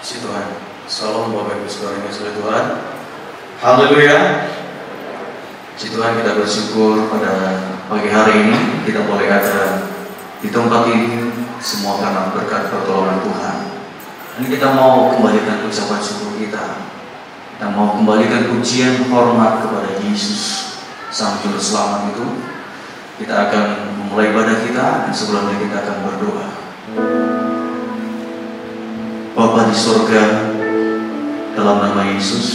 Puji Tuhan. Salam Bapak Ibu Saudara yang kasih Tuhan. Haleluya. Puji Tuhan, kita bersyukur pada pagi hari ini kita boleh ada di tempat ini semua karena berkat pertolongan Tuhan. Dan kita mau kembalikan ucapan syukur kita. Kita mau kembalikan pujian hormat kepada Yesus Sang Juru Selamat itu. Kita akan memulai ibadah kita dan sebelumnya kita akan berdoa. Bapa di surga, dalam nama Yesus,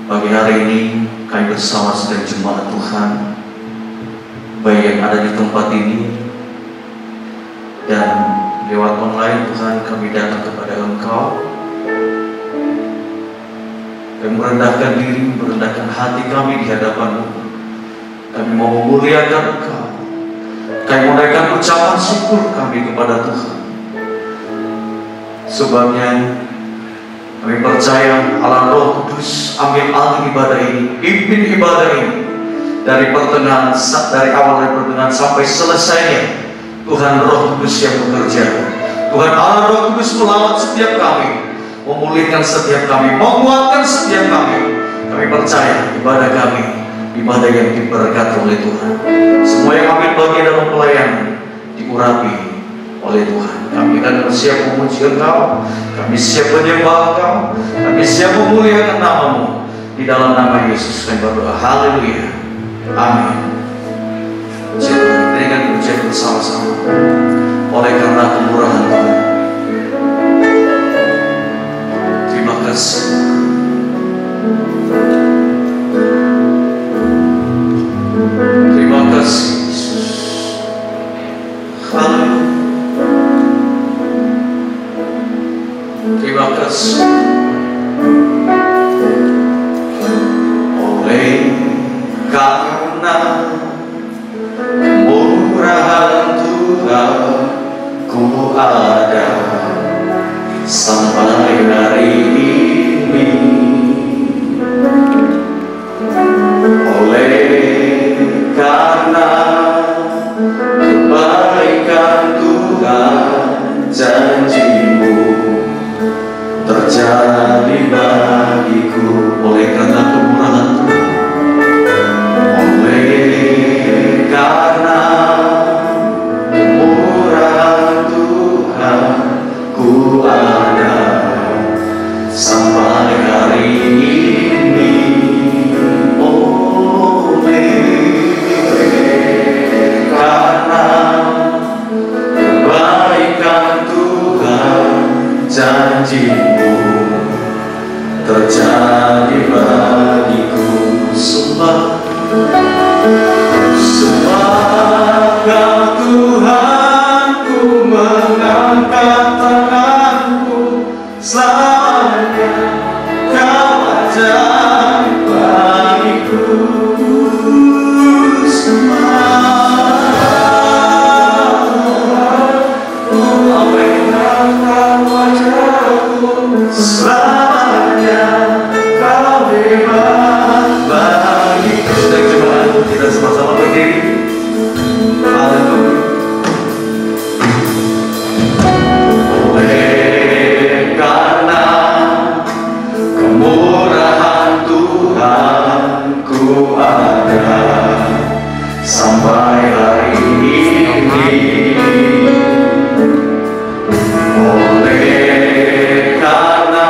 pagi hari ini kami bersama sedang jemaat Tuhan, baik yang ada di tempat ini dan lewat online. Tuhan, kami datang kepada Engkau dan merendahkan diri, merendahkan hati kami di hadapan-Mu. Kami mau memuliakan Engkau. Kami menaikkan ucapan syukur kami kepada Tuhan. Sebabnya kami percaya Allah Roh Kudus ambil alih ibadah ini, pimpin ibadah ini dari pertengahan, dari awal dari pertengahan sampai selesainya. Tuhan Roh Kudus yang bekerja. Tuhan Allah Roh Kudus melawat setiap kami, memulihkan setiap kami, menguatkan setiap kami. Kami percaya ibadah kami, ibadah yang diberkati oleh Tuhan. Semua yang ambil bagian dalam pelayanan diurapi oleh Tuhan. Kami akan siap memuji Engkau, kami siap menyembah Engkau, kami siap memuliakan nama-Mu. Di dalam nama Yesus kami berdoa. Haleluya. Amin. Berikan pujian bersama-sama. Oleh karena kemurahan Tuhan, terima kasih. Terima kasih Yesus. Haleluya. Terima kasih. Oleh karena kemurahan Tuhan, ku ada sampai hari ini. Oleh karena kebaikan Tuhan, janji-Mu terjadi bagiku. Oleh karena kemurahan Tuhan, oleh karena kemurahan Tuhan, ku ada sampai hari ini. Oleh karena kebaikan Tuhan, janji-Mu terjadi bagiku. Sembah, sembah Kau Tuhan, ku mengangkat tanganku. Selamanya Kau ajaib bagiku. Selamanya Kau hebat bagiku. Sedang jemaat, kita sama-sama berdiri. Haleluya. Oleh karena kemurahan Tuhan, ku ada sampai hari ini. Oleh karena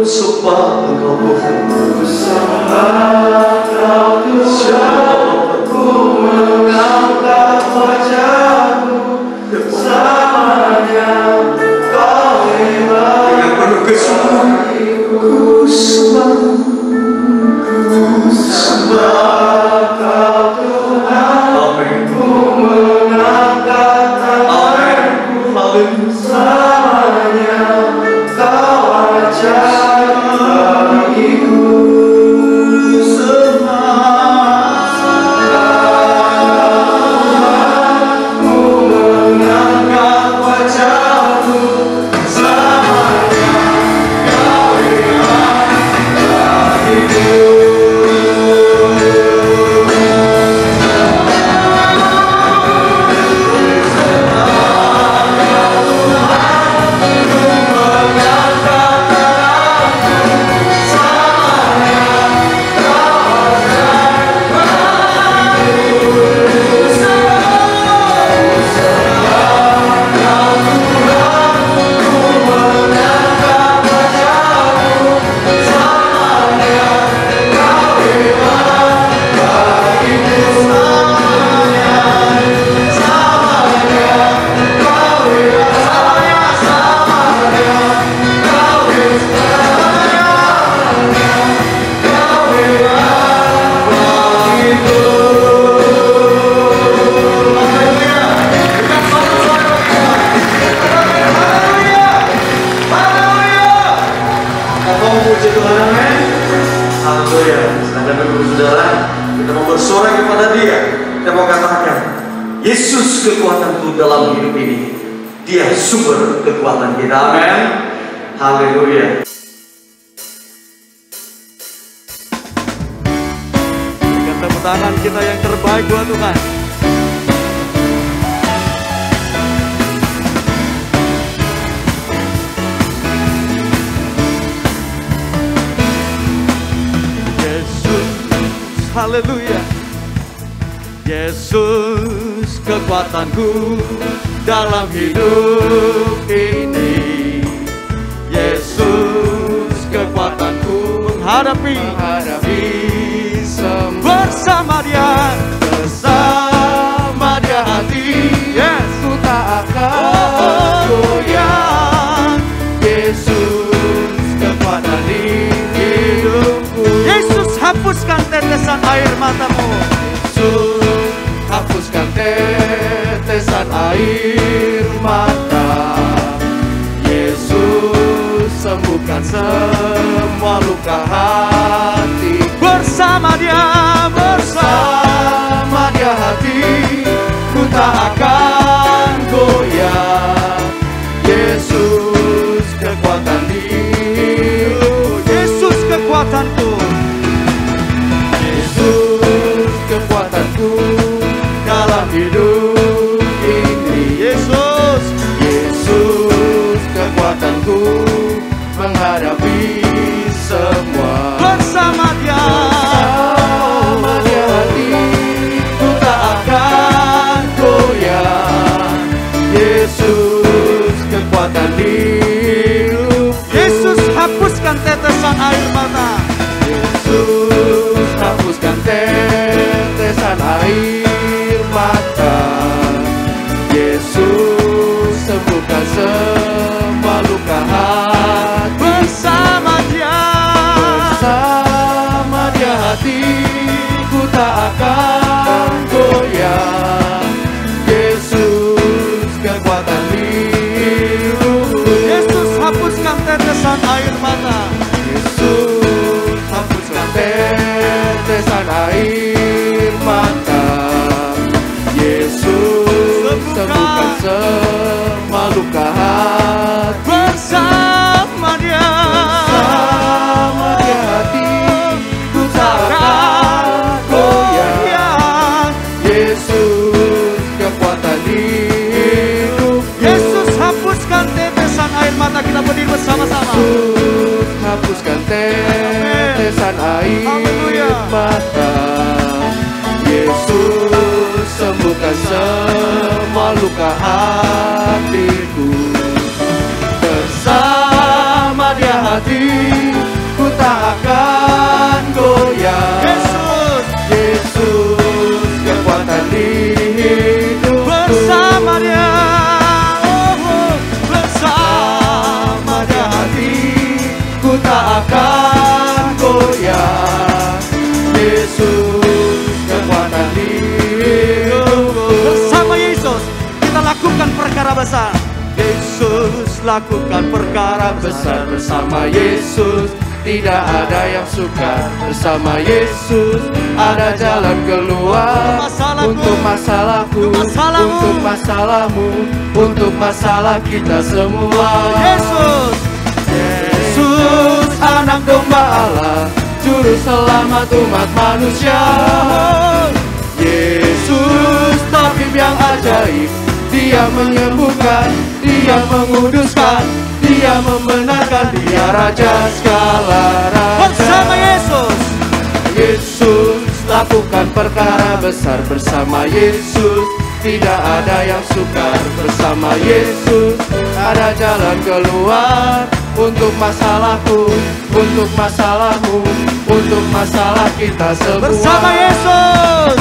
sembah Engkau Tuhan. Ku sembah Kau Tuhan, ku mengangkat wajah-Mu, selamanya Kau hebat. Dengan penuh kesungguhan, ku sembah Kau Tuhan, Amin. ku mengangkat tanganku, selamanya Kau ajar bagiku. Ku mengangkat wajah-Mu, selamanya Kau hebat bagiku. Kita mau bersorak kepada Dia. Kita mau katakan, Yesus kekuatanku dalam hidup ini. Dia sumber kekuatan kita. Amin. Haleluya. Berikan tepuk tangan kita yang terbaik buat Tuhan. Haleluya. Yesus kekuatanku dalam hidup ini. Yesus kekuatanku menghadapi semua. Bersama Dia hati, yes, ku tak akan goyang. Yesus kekuatan di hidupku. Yesus hapuskan tetesan air matamu. Yesus hapuskan tetesan air mata. Yesus sembuhkan semua luka hati. Bersama Dia hati, ku tak akan goyang. Yesus kekuatan di hidupku. Yesus kekuatanku. Kekuatanku dalam hidup ini. Yesus kekuatanku menghadapi semua. Bersama Dia hati, ku tak akan goyang. Yesus kekuatan di hidup. Yesus hapuskan tetesan air mata. Yesus hapuskan tetesan air mata. Yesus sembuhkan semua luka hati. Bersama Dia hati, ku tak akan goyang. Yesus kekuatan hidup. Yesus hapuskan tetesan air mata. Yesus hapuskan tetesan air mata. Yesus sembuhkan semua luka hati. Bersama Dia hati, ku tak akan goyang. Yesus kekuatan hidup. Yesus hapuskan tetesan air mata. Kita berdiri bersama-sama. Yesus hapuskan tetesan air mata. Yesus sembuhkan semua luka hatiku. Bersama Dia hati, ku tak akan goyah. Yesus kekuatan di hidupku. Bersama Dia, bersama Dia Hatiku tak akan goyah. Yesus kekuatan di hidupku. Bersama Yesus kita lakukan perkara besar. Yesus lakukan perkara besar. Bersama Yesus tidak ada yang sukar. Bersama Yesus ada jalan keluar. Untuk masalahku, untuk masalahmu, untuk masalah kita semua. Yesus, Yesus anak domba Allah, juru selamat umat manusia. Yesus tabib yang ajaib, Dia menyembuhkan, Dia menguduskan, Dia membenarkan, Dia Raja segala raja. bersama Yesus. Yesus lakukan perkara besar. Bersama Yesus tidak ada yang sukar. Bersama Yesus ada jalan keluar. Untuk masalahku, untuk masalahmu, untuk masalah kita semua. Bersama Yesus.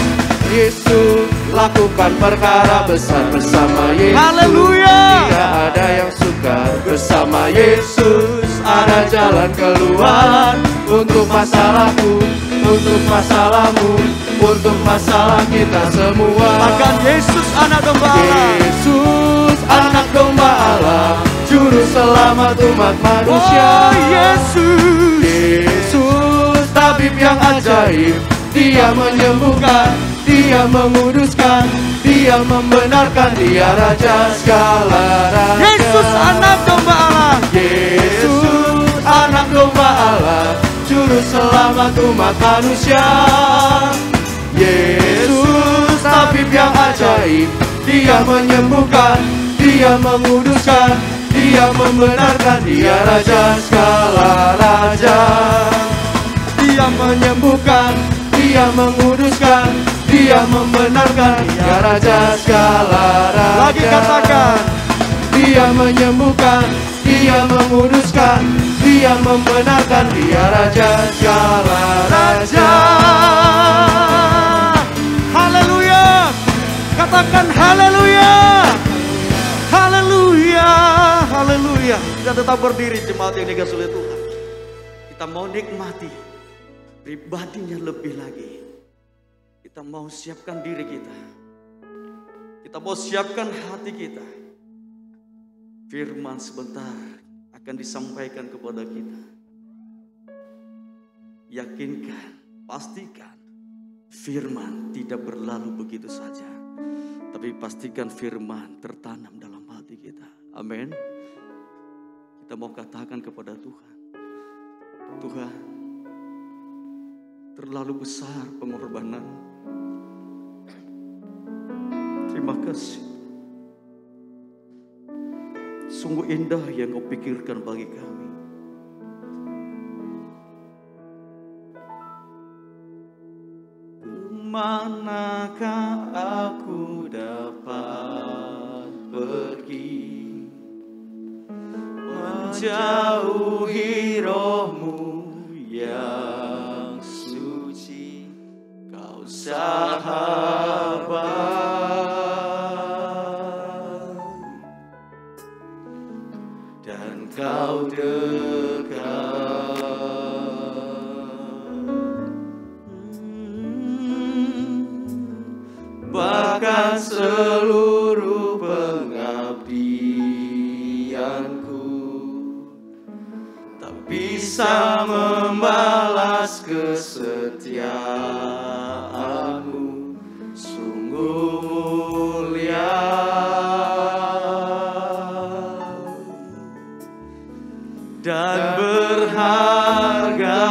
Yesus lakukan perkara besar. Bersama Yesus Haleluya. tidak ada yang sukar. Bersama Yesus ada jalan keluar. Untuk masalahku, untuk masalahmu, untuk masalah kita semua. Akan Yesus anak domba Allah. Yesus anak domba Allah, juru selamat umat manusia. Oh Yesus. Yesus tabib yang ajaib, Dia menyembuhkan, Dia menguduskan, Dia membenarkan, Dia Raja segala raja. Yesus anak domba Allah. Yesus anak domba Allah, juru selamat umat manusia. Yesus tabib yang ajaib, Dia menyembuhkan, Dia menguduskan, Dia membenarkan, Dia Raja segala raja. Dia menyembuhkan, Dia menguduskan, Dia membenarkan, Dia Raja segala raja. Lagi katakan. Dia menyembuhkan, Dia menguduskan, Dia membenarkan, Dia Raja segala raja. Haleluya. Katakan haleluya. Haleluya. Haleluya. Kita tetap berdiri jemaat yang dikasihi oleh Tuhan. Kita mau nikmati pribadinya lebih lagi. Kita mau siapkan diri kita. Kita mau siapkan hati kita. Firman sebentar akan disampaikan kepada kita. Yakinkan, pastikan firman tidak berlalu begitu saja. Tapi pastikan firman tertanam dalam hati kita. Amin. Kita mau katakan kepada Tuhan. Tuhan, terlalu besar pengorbanan. Terima kasih. Sungguh indah yang Kau pikirkan bagi kami. Kemanakah aku dapat pergi, menjauhi roh-Mu yang suci, Kau sahabat. Kau dekat, bahkan seluruh pengabdianku tak bisa membalas kesetiaan-Mu, sungguh mulia. Dan berharga,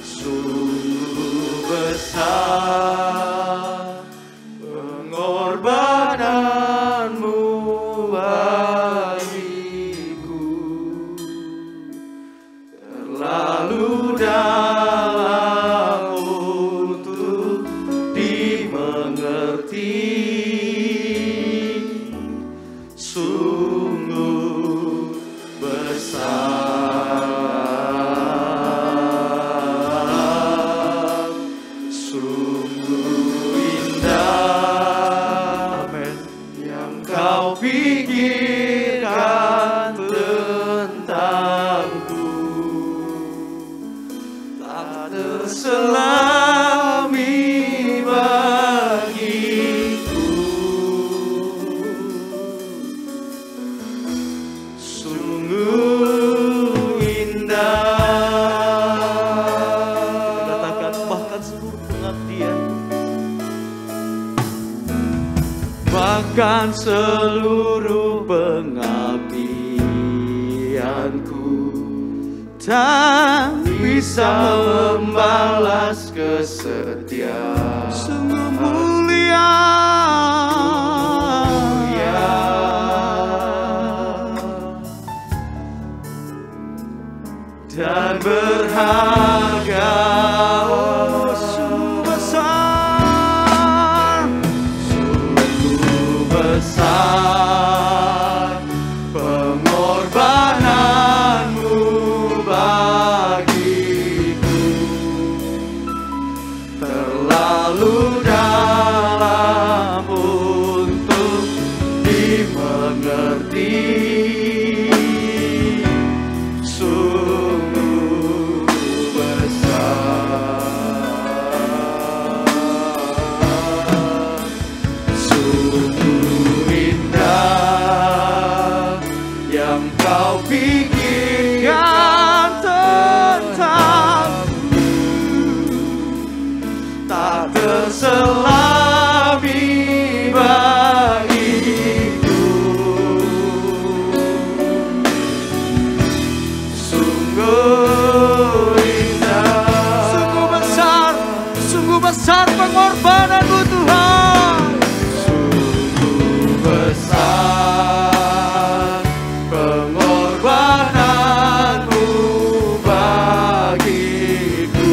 sungguh besar pengorbanan-Mu bagiku, terlalu dalam untuk dimengerti. Sungguh pengabdianku tak bisa membalas kesetiaan. Sungguh mulia, dan berharga, sungguh besar, sungguh besar pengorbananmu bagiku, terlalu dalam untuk dimengerti. Selami bagiku, sungguh indah, sungguh besar pengorbananmu Tuhan. Sungguh besar pengorbananmu bagiku,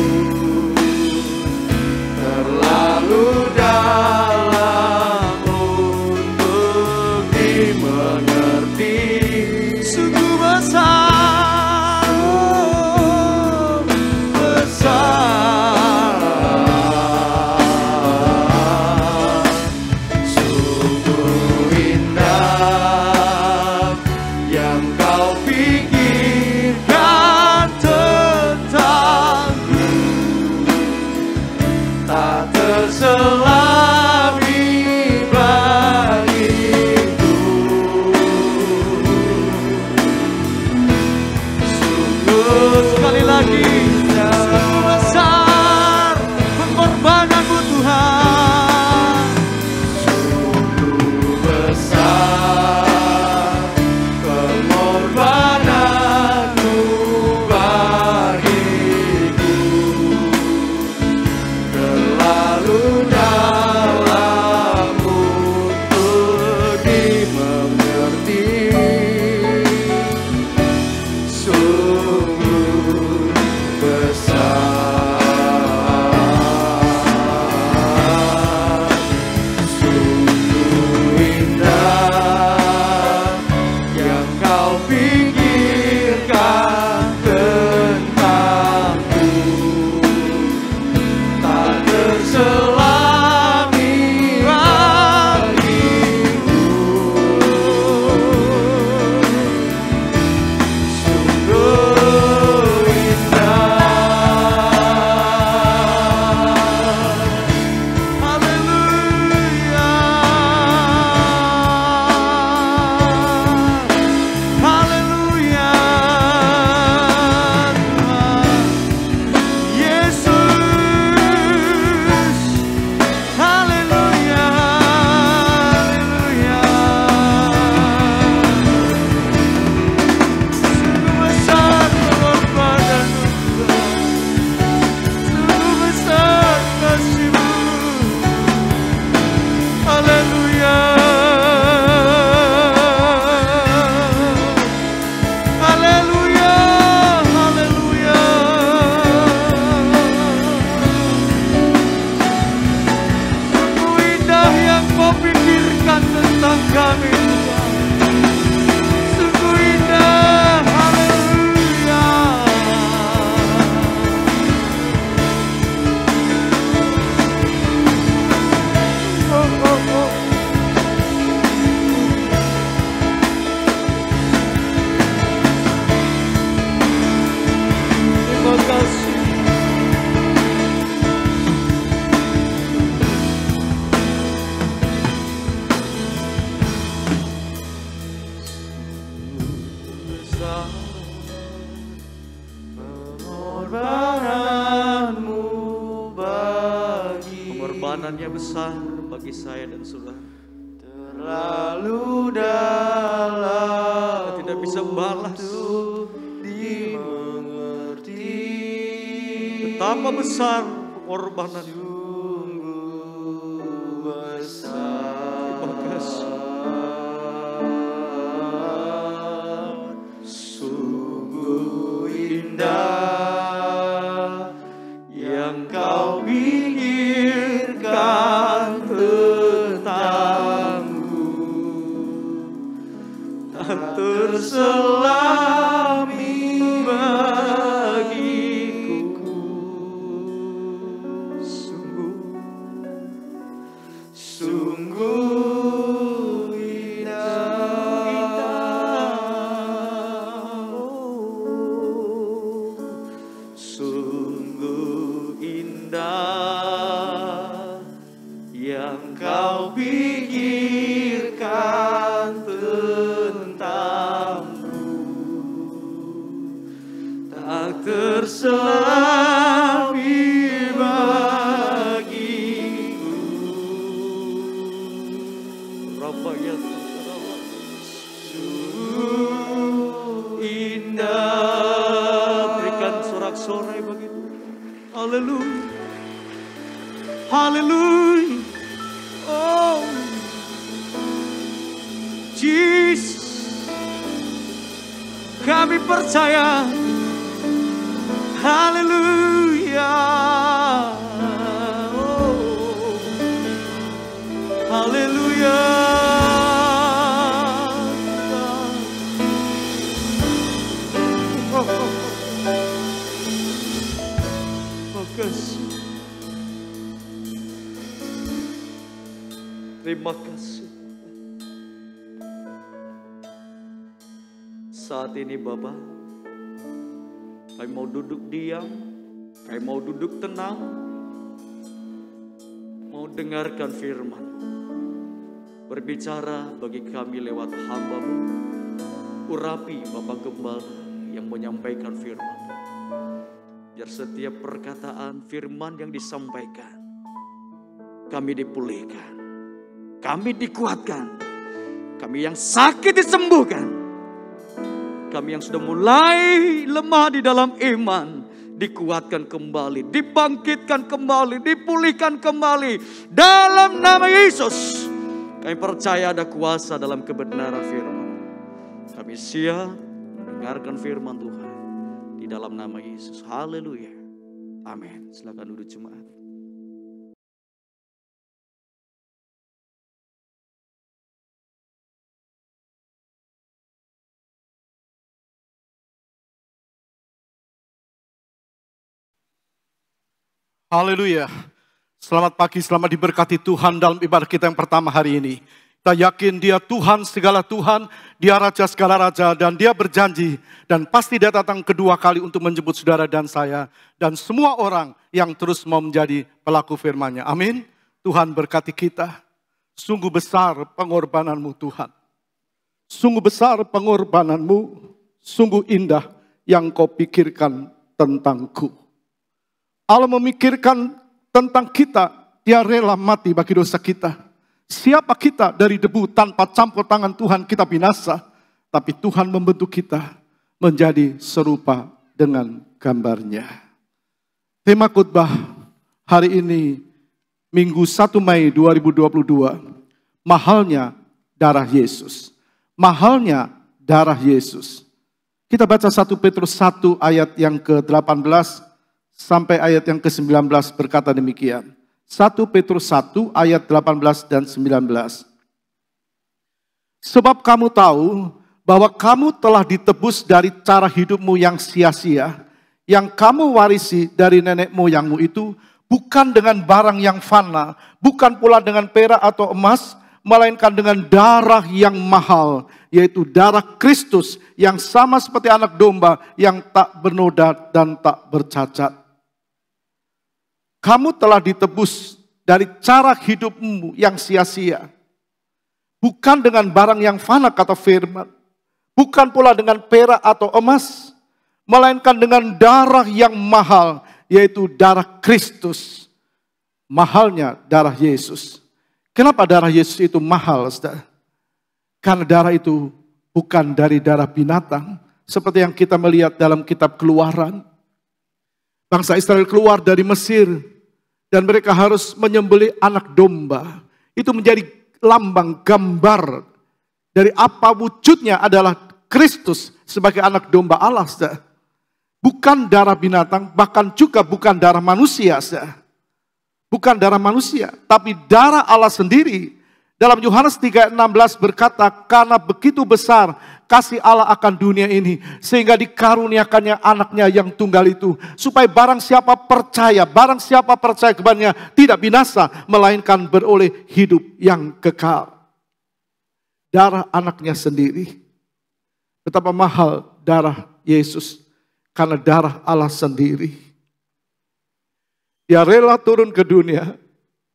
terlalu dalam untuk dimengerti. Sungguh besar, sungguh indah yang kau pikirkan tentangku, tak terselami bagiku. Sungguh sekali lagi, sungguh besar pengorbananmu Tuhan. sungguh besar pengorbananmu bagiku, terlalu dalam untuk dimengerti. Sungguh besar, sungguh indah yang kau pikirkan tentangku, tak terselami bagiku. Sungguh indah. Haleluya, haleluya, Tuhan Yesus, haleluya, haleluya. Sungguh besar pengorbananmu Tuhan, sungguh besar kasih-Mu. Haleluya, haleluya, haleluya. Sungguh indah yang Kau pikirkan tentang kami Tuhan. Sungguh indah, haleluya. Oh, oh, oh. Terima kasih. Besar pengorbananmu bagi, Pengorbanannya besar bagi saya dan saudara. terlalu dalam bisa balas. Betapa besar pengorbanan. Terima kasih. Sungguh indah yang kau pikirkan tentangku, tak terselami bagiku. Sungguh indah, sungguh indah yang kau pikirkan tentangku, tak terselami bagiku. Rabba ya sungguh indah. Berikan sorak-sorai begitu. Haleluya. Haleluya. Oh Jesus, kami percaya. Haleluya. Oh, haleluya. Makasih. Terima kasih. Saat ini Bapa, kami mau duduk diam, kami mau duduk tenang, mau dengarkan firman. Berbicara bagi kami lewat hamba-Mu. Urapi Bapak Gembala yang menyampaikan firman. Biar setiap perkataan firman yang disampaikan, kami dipulihkan, kami dikuatkan, kami yang sakit disembuhkan, kami yang sudah mulai lemah di dalam iman dikuatkan kembali, dibangkitkan kembali, dipulihkan kembali dalam nama Yesus. Kami percaya ada kuasa dalam kebenaran firman. Kami siap mendengarkan firman Tuhan di dalam nama Yesus. Haleluya. Amin. Silakan duduk jemaat. Haleluya. Selamat pagi, selamat diberkati Tuhan dalam ibadah kita yang pertama hari ini. Kita yakin Dia Tuhan segala Tuhan, Dia Raja segala Raja, dan Dia berjanji dan pasti Dia datang kedua kali untuk menjemput saudara dan saya dan semua orang yang terus mau menjadi pelaku firman-Nya. Amin. Tuhan berkati kita. Sungguh besar pengorbananmu Tuhan. Sungguh besar pengorbananmu, sungguh indah yang kau pikirkan tentangku. Allah memikirkan tentang kita, Dia rela mati bagi dosa kita. Siapa kita dari debu tanpa campur tangan Tuhan kita binasa. Tapi Tuhan membentuk kita menjadi serupa dengan gambar-Nya. Tema khotbah hari ini Minggu 1 Mei 2022. Mahalnya darah Yesus. Mahalnya darah Yesus. Kita baca 1 Petrus 1 ayat yang ke-18 sampai ayat yang ke-19 berkata demikian. 1 Petrus 1 ayat 18 dan 19. Sebab kamu tahu bahwa kamu telah ditebus dari cara hidupmu yang sia-sia, yang kamu warisi dari nenek moyangmu itu, bukan dengan barang yang fana, bukan pula dengan perak atau emas, melainkan dengan darah yang mahal, yaitu darah Kristus yang sama seperti anak domba yang tak bernoda dan tak bercacat. Kamu telah ditebus dari cara hidupmu yang sia-sia. Bukan dengan barang yang fana kata firman. Bukan pula dengan perak atau emas. Melainkan dengan darah yang mahal. Yaitu darah Kristus. Mahalnya darah Yesus. Kenapa darah Yesus itu mahal, saudara? Karena darah itu bukan dari darah binatang, seperti yang kita melihat dalam kitab Keluaran. Bangsa Israel keluar dari Mesir, dan mereka harus menyembelih anak domba. Itu menjadi lambang, gambar dari apa wujudnya adalah Kristus sebagai anak domba Allah. Bukan darah binatang, bahkan juga bukan darah manusia. Bukan darah manusia, tapi darah Allah sendiri. Dalam Yohanes 3:16 berkata, karena begitu besar kasih Allah akan dunia ini, sehingga dikaruniakannya anaknya yang tunggal itu, supaya barang siapa percaya kepadanya tidak binasa, melainkan beroleh hidup yang kekal. Darah anaknya sendiri. Betapa mahal darah Yesus, karena darah Allah sendiri. Dia rela turun ke dunia,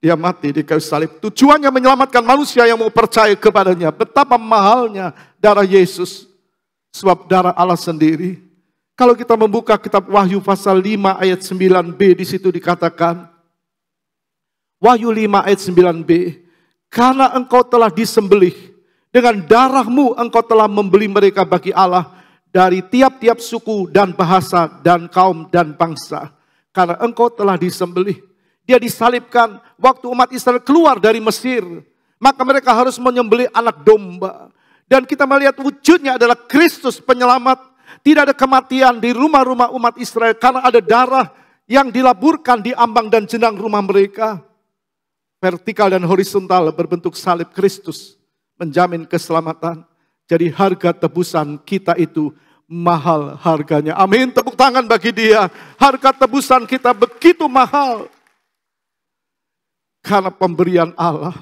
dia mati di kayu salib. Tujuannya menyelamatkan manusia yang mau percaya kepadanya. Betapa mahalnya darah Yesus. Sebab darah Allah sendiri. Kalau kita membuka kitab Wahyu pasal 5 ayat 9b, di situ dikatakan. Wahyu 5 ayat 9b. Karena engkau telah disembelih, dengan darahmu engkau telah membeli mereka bagi Allah dari tiap-tiap suku dan bahasa dan kaum dan bangsa. Karena engkau telah disembelih. Dia disalibkan waktu umat Israel keluar dari Mesir. Maka mereka harus menyembelih anak domba. Dan kita melihat wujudnya adalah Kristus penyelamat. Tidak ada kematian di rumah-rumah umat Israel. Karena ada darah yang dilaburkan di ambang dan jenang rumah mereka. Vertikal dan horizontal berbentuk salib Kristus. Menjamin keselamatan. Jadi harga tebusan kita itu mahal harganya. Amin, tepuk tangan bagi dia. Harga tebusan kita begitu mahal. Karena pemberian Allah,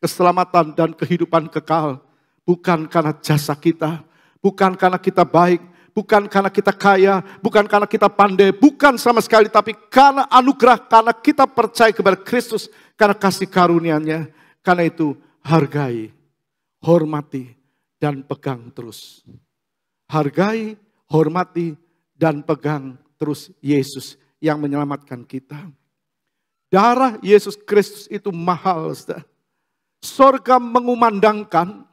keselamatan dan kehidupan kekal. Bukan karena jasa kita, bukan karena kita baik, bukan karena kita kaya, bukan karena kita pandai, bukan sama sekali. Tapi karena anugerah, karena kita percaya kepada Kristus, karena kasih karunia-Nya. Karena itu hargai, hormati, dan pegang terus. Hargai, hormati, dan pegang terus Yesus yang menyelamatkan kita. Darah Yesus Kristus itu mahal. Sorga mengumandangkan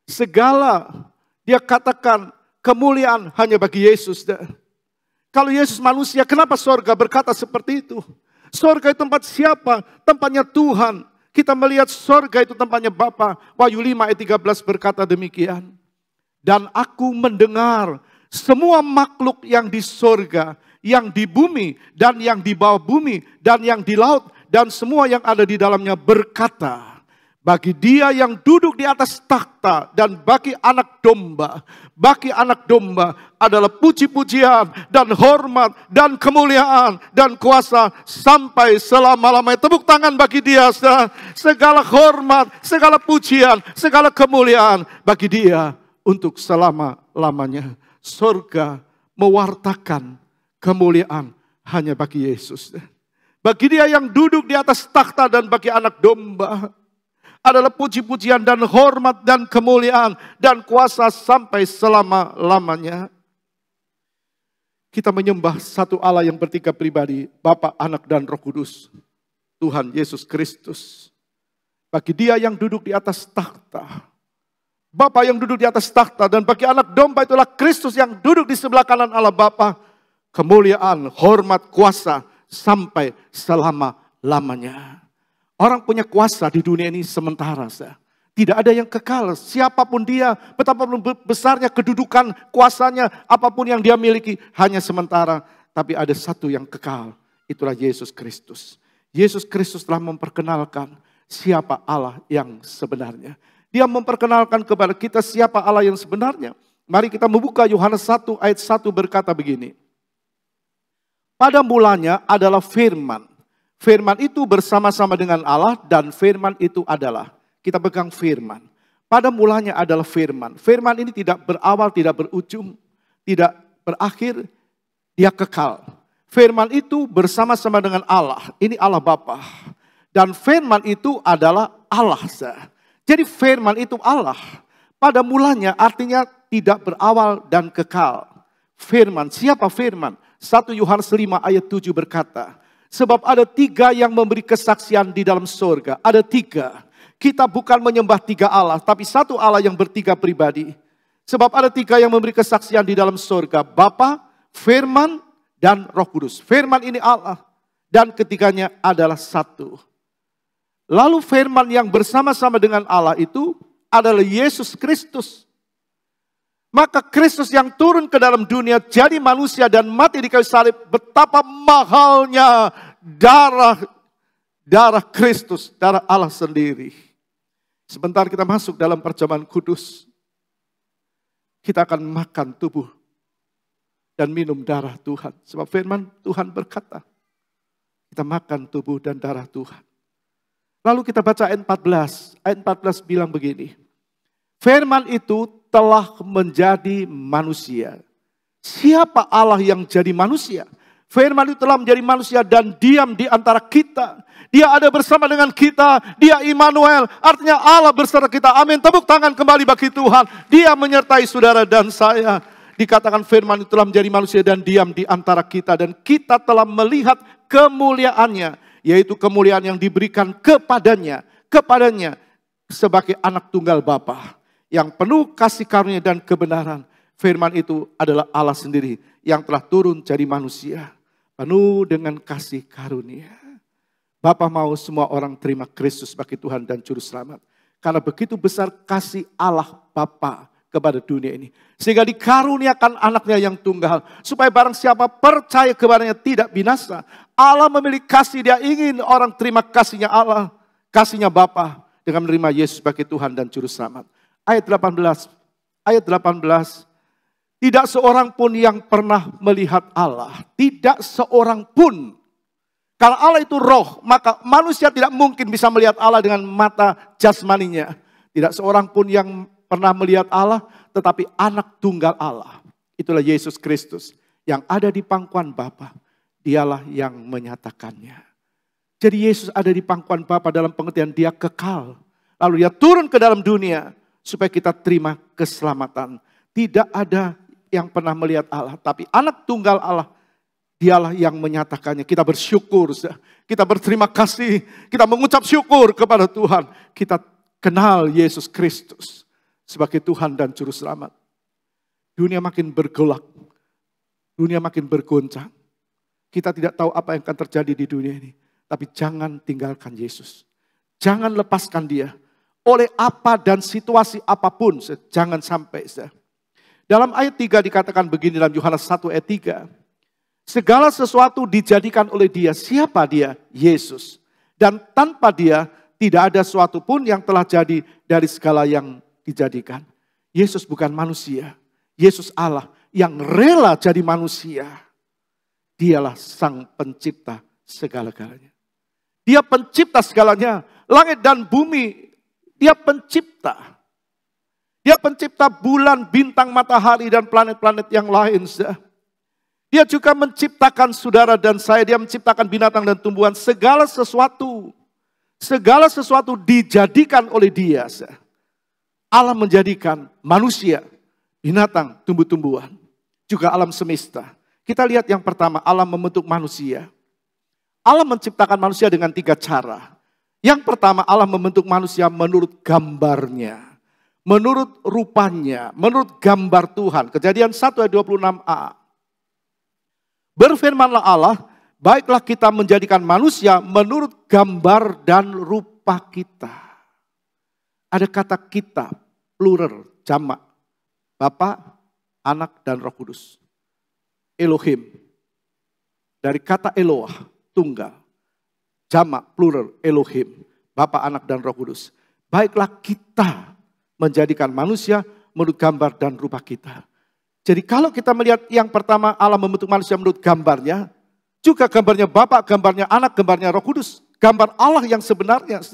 segala, dia katakan kemuliaan hanya bagi Yesus. Kalau Yesus manusia, kenapa sorga berkata seperti itu? Sorga itu tempat siapa? Tempatnya Tuhan. Kita melihat sorga itu tempatnya Bapa. Wahyu 5 ayat 13 berkata demikian. Dan aku mendengar semua makhluk yang di sorga, yang di bumi, dan yang di bawah bumi, dan yang di laut, dan semua yang ada di dalamnya berkata, bagi dia yang duduk di atas takhta, dan bagi anak domba adalah puji-pujian, dan hormat, dan kemuliaan, dan kuasa, sampai selama-lamanya. Tepuk tangan bagi dia, segala hormat, segala pujian, segala kemuliaan, bagi dia, untuk selama-lamanya. Surga mewartakan kemuliaan hanya bagi Yesus. Bagi dia yang duduk di atas takhta dan bagi anak domba adalah puji-pujian dan hormat dan kemuliaan dan kuasa sampai selama-lamanya. Kita menyembah satu Allah yang bertiga pribadi, Bapa, Anak, dan Roh Kudus. Tuhan Yesus Kristus. Bagi dia yang duduk di atas takhta, Bapa yang duduk di atas takhta, dan bagi anak domba itulah Kristus yang duduk di sebelah kanan Allah Bapa. Kemuliaan, hormat, kuasa sampai selama-lamanya. Orang punya kuasa di dunia ini sementara. Tidak ada yang kekal. Siapapun dia, betapapun besarnya kedudukan, kuasanya, apapun yang dia miliki, hanya sementara. Tapi ada satu yang kekal, itulah Yesus Kristus. Yesus Kristus telah memperkenalkan siapa Allah yang sebenarnya. Dia memperkenalkan kepada kita siapa Allah yang sebenarnya. Mari kita membuka Yohanes 1 ayat 1 berkata begini. Pada mulanya adalah firman. Firman itu bersama-sama dengan Allah dan firman itu adalah. Kita pegang firman. Pada mulanya adalah firman. Firman ini tidak berawal, tidak berujung, tidak berakhir, dia kekal. Firman itu bersama-sama dengan Allah. Ini Allah Bapa. Dan firman itu adalah Allah. Jadi firman itu Allah. Pada mulanya artinya tidak berawal dan kekal. Firman, siapa firman? 1 Yohanes 5 ayat 7 berkata, sebab ada 3 yang memberi kesaksian di dalam surga. Ada 3. Kita bukan menyembah tiga Allah, tapi satu Allah yang bertiga pribadi. Sebab ada tiga yang memberi kesaksian di dalam surga, Bapa, Firman, dan Roh Kudus. Firman ini Allah, dan ketiganya adalah satu. Lalu Firman yang bersama-sama dengan Allah itu adalah Yesus Kristus. Maka Kristus yang turun ke dalam dunia jadi manusia dan mati di kayu salib, betapa mahalnya darah Kristus, darah Allah sendiri. Sebentar kita masuk dalam perjamuan kudus, kita akan makan tubuh dan minum darah Tuhan. Sebab firman Tuhan berkata, kita makan tubuh dan darah Tuhan. Lalu kita baca ayat 14. Ayat 14 bilang begini. Firman itu telah menjadi manusia. Siapa Allah yang jadi manusia? Firman itu telah menjadi manusia dan diam di antara kita. Dia ada bersama dengan kita. Dia Immanuel. Artinya Allah bersama kita. Amin. Tepuk tangan kembali bagi Tuhan. Dia menyertai saudara dan saya. Dikatakan firman itu telah menjadi manusia dan diam di antara kita. Dan kita telah melihat kemuliaannya. Yaitu kemuliaan yang diberikan kepadanya sebagai anak tunggal Bapa. Yang penuh kasih karunia dan kebenaran. Firman itu adalah Allah sendiri yang telah turun jadi manusia. Penuh dengan kasih karunia. Bapa mau semua orang terima Kristus sebagai Tuhan dan Juru Selamat. Karena begitu besar kasih Allah Bapa kepada dunia ini. Sehingga dikaruniakan anaknya yang tunggal. Supaya barang siapa percaya kepadanya tidak binasa. Allah memiliki kasih, dia ingin orang terima kasihnya Allah. Kasihnya Bapa dengan menerima Yesus sebagai Tuhan dan Juru Selamat. Ayat 18. Tidak seorang pun yang pernah melihat Allah. Tidak seorang pun. Karena Allah itu roh, maka manusia tidak mungkin bisa melihat Allah dengan mata jasmaninya. Tidak seorang pun yang pernah melihat Allah, tetapi anak tunggal Allah. Itulah Yesus Kristus yang ada di pangkuan Bapa. Dialah yang menyatakannya. Jadi Yesus ada di pangkuan Bapa dalam pengertian dia kekal. Lalu dia turun ke dalam dunia supaya kita terima keselamatan. Tidak ada yang pernah melihat Allah, tapi anak tunggal Allah, dialah yang menyatakannya. Kita bersyukur, kita berterima kasih, kita mengucap syukur kepada Tuhan. Kita kenal Yesus Kristus sebagai Tuhan dan Juru Selamat. Dunia makin bergolak, dunia makin bergoncang. Kita tidak tahu apa yang akan terjadi di dunia ini. Tapi jangan tinggalkan Yesus. Jangan lepaskan dia. Oleh apa dan situasi apapun, jangan sampai. Dalam ayat 3 dikatakan begini dalam Yohanes 1 ayat 3. Segala sesuatu dijadikan oleh dia. Siapa dia? Yesus. Dan tanpa dia tidak ada sesuatu pun yang telah jadi dari segala yang dijadikan. Yesus bukan manusia. Yesus Allah yang rela jadi manusia. Dialah sang pencipta segala-galanya. Dia pencipta segalanya. Langit dan bumi, dia pencipta. Dia pencipta bulan, bintang, matahari, dan planet-planet yang lain. Dia juga menciptakan saudara dan saya. Dia menciptakan binatang dan tumbuhan. Segala sesuatu dijadikan oleh dia. Allah menjadikan manusia, binatang, tumbuh-tumbuhan. Juga alam semesta. Kita lihat yang pertama, Allah membentuk manusia. Allah menciptakan manusia dengan 3 cara. Yang pertama, Allah membentuk manusia menurut gambarnya. Menurut rupanya, menurut gambar Tuhan. Kejadian 1 ayat 26a. Berfirmanlah Allah, baiklah kita menjadikan manusia menurut gambar dan rupa kita. Ada kata kita, plural, jamak. Bapa, Anak, dan Roh Kudus. Elohim. Dari kata Eloah, tunggal. Jamak, plural, Elohim. Bapa, Anak, dan Roh Kudus. Baiklah kita menjadikan manusia menurut gambar dan rupa kita. Jadi kalau kita melihat yang pertama Allah membentuk manusia menurut gambarnya. Juga gambarnya Bapa, gambarnya Anak, gambarnya Roh Kudus. Gambar Allah yang sebenarnya.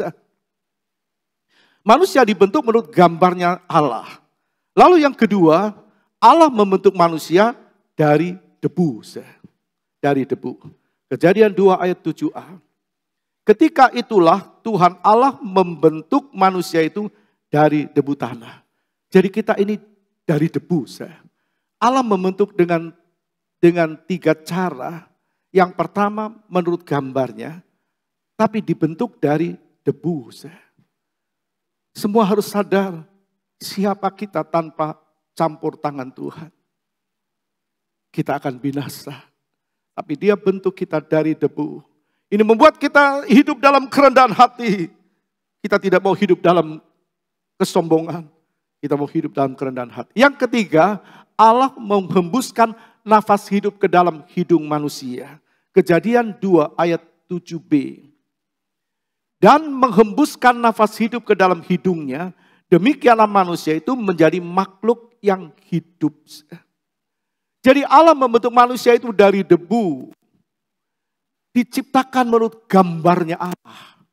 Manusia dibentuk menurut gambarnya Allah. Lalu yang kedua, Allah membentuk manusia dari debu. Dari debu. Kejadian 2 ayat 7a. Ketika itulah Tuhan Allah membentuk manusia itu dari debu tanah. Jadi kita ini dari debu. Allah membentuk dengan 3 cara. Yang pertama menurut gambarnya. Tapi dibentuk dari debu. Semua harus sadar siapa kita tanpa campur tangan Tuhan. Kita akan binasa. Tapi Dia bentuk kita dari debu. Ini membuat kita hidup dalam kerendahan hati. Kita tidak mau hidup dalam kesombongan. Kita mau hidup dalam kerendahan hati. Yang ketiga, Allah menghembuskan nafas hidup ke dalam hidung manusia. Kejadian 2 ayat 7b. Dan menghembuskan nafas hidup ke dalam hidungnya, demikianlah manusia itu menjadi makhluk yang hidup. Jadi Allah membentuk manusia itu dari debu. Diciptakan menurut gambarnya Allah.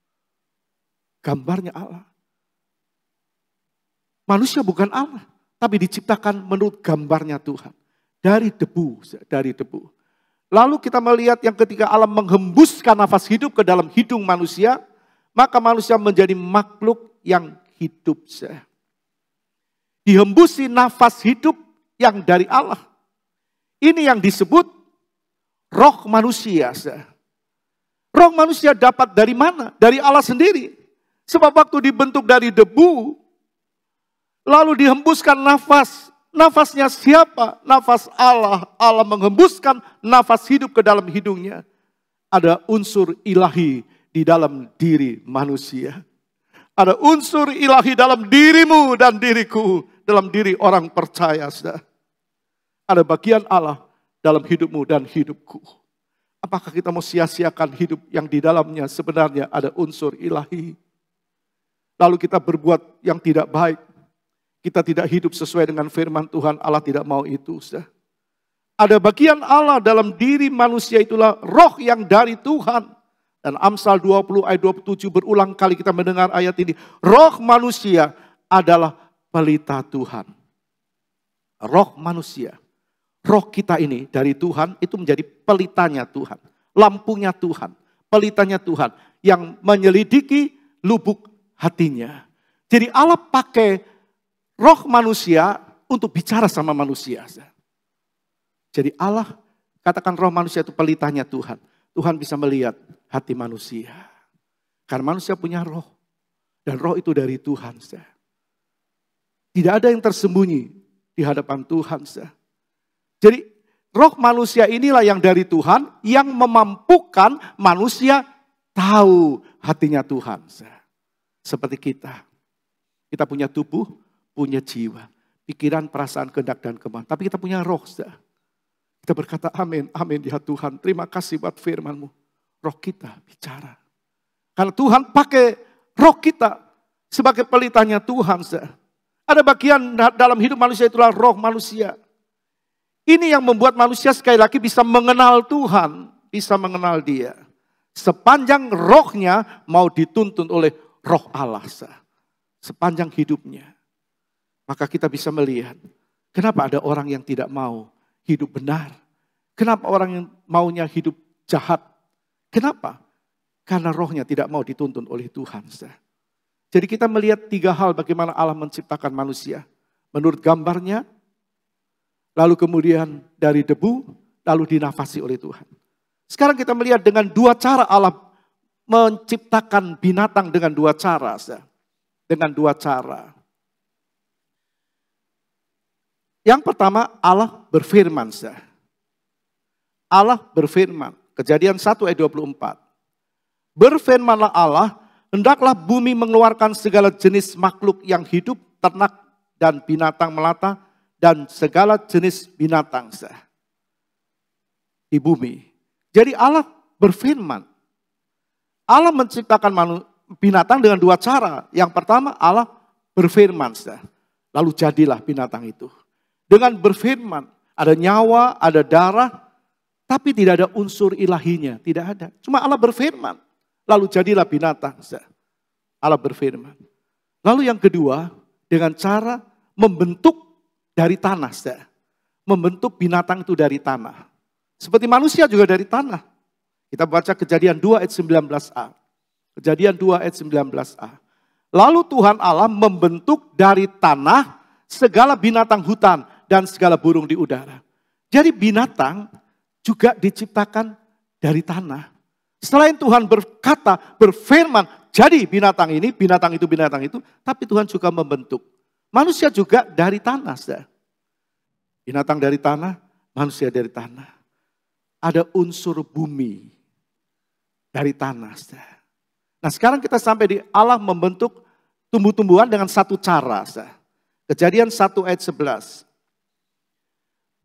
Gambarnya Allah. Manusia bukan Allah, tapi diciptakan menurut gambarnya Tuhan. Dari debu, dari debu. Lalu kita melihat yang ketika Allah menghembuskan nafas hidup ke dalam hidung manusia, maka manusia menjadi makhluk yang hidup. Dihembusi nafas hidup yang dari Allah. Ini yang disebut roh manusia. Roh manusia dapat dari mana? Dari Allah sendiri. Sebab waktu dibentuk dari debu, lalu dihembuskan nafas. Nafasnya siapa? Nafas Allah. Allah menghembuskan nafas hidup ke dalam hidungnya. Ada unsur ilahi di dalam diri manusia. Ada unsur ilahi dalam dirimu dan diriku. Dalam diri orang percaya. Ada bagian Allah dalam hidupmu dan hidupku. Apakah kita mau sia-siakan hidup yang di dalamnya sebenarnya ada unsur ilahi? Lalu kita berbuat yang tidak baik. Kita tidak hidup sesuai dengan firman Tuhan. Allah tidak mau itu. Ada bagian Allah dalam diri manusia, itulah roh yang dari Tuhan. Dan Amsal 20 ayat 27 berulang kali kita mendengar ayat ini. Roh manusia adalah pelita Tuhan. Roh manusia. Roh kita ini dari Tuhan itu menjadi pelitanya Tuhan. Lampunya Tuhan. Pelitanya Tuhan. Yang menyelidiki lubuk hatinya. Jadi Allah pakai roh manusia untuk bicara sama manusia. Jadi Allah katakan roh manusia itu pelitanya Tuhan. Tuhan bisa melihat hati manusia. Karena manusia punya roh. Dan roh itu dari Tuhan. Tidak ada yang tersembunyi di hadapan Tuhan. Jadi roh manusia inilah yang dari Tuhan. Yang memampukan manusia tahu hatinya Tuhan. Seperti kita. Kita punya tubuh, punya jiwa. Pikiran, perasaan, kehendak, dan kemauan. Tapi kita punya roh. Kita berkata amin, amin ya Tuhan. Terima kasih buat firman-Mu. Roh kita bicara. Karena Tuhan pakai roh kita sebagai pelitanya Tuhan. Ada bagian dalam hidup manusia itulah roh manusia. Ini yang membuat manusia sekali lagi bisa mengenal Tuhan. Bisa mengenal Dia. Sepanjang rohnya mau dituntun oleh roh Allah. Sepanjang hidupnya. Maka kita bisa melihat. Kenapa ada orang yang tidak mau hidup benar? Kenapa orang yang maunya hidup jahat? Kenapa? Karena rohnya tidak mau dituntun oleh Tuhan. Jadi kita melihat 3 hal bagaimana Allah menciptakan manusia. Menurut gambarnya, lalu kemudian dari debu, lalu dinafasi oleh Tuhan. Sekarang kita melihat dengan 2 cara Allah menciptakan binatang dengan 2 cara. Dengan 2 cara. Yang pertama, Allah berfirman. Allah berfirman. Kejadian 1 ayat 24. Berfirmanlah Allah, hendaklah bumi mengeluarkan segala jenis makhluk yang hidup, ternak dan binatang melata, dan segala jenis binatang di bumi. Jadi Allah berfirman. Allah menciptakan binatang dengan 2 cara. Yang pertama, Allah berfirman. Lalu jadilah binatang itu. Dengan berfirman, ada nyawa, ada darah, tapi tidak ada unsur ilahinya, tidak ada. Cuma Allah berfirman, lalu jadilah binatang. Allah berfirman. Lalu yang kedua, dengan cara membentuk dari tanah. Membentuk binatang itu dari tanah. Seperti manusia juga dari tanah. Kita baca Kejadian 2 ayat 19a. Kejadian 2 ayat 19a. Lalu Tuhan Allah membentuk dari tanah segala binatang hutan dan segala burung di udara. Jadi binatang juga diciptakan dari tanah. Selain Tuhan berkata, berfirman, jadi binatang ini, binatang itu, tapi Tuhan juga membentuk. Manusia juga dari tanah, saudara. Binatang dari tanah, manusia dari tanah. Ada unsur bumi dari tanah, saudara. Nah sekarang kita sampai di Allah membentuk tumbuh-tumbuhan dengan satu cara, saudara. Kejadian 1 ayat 11.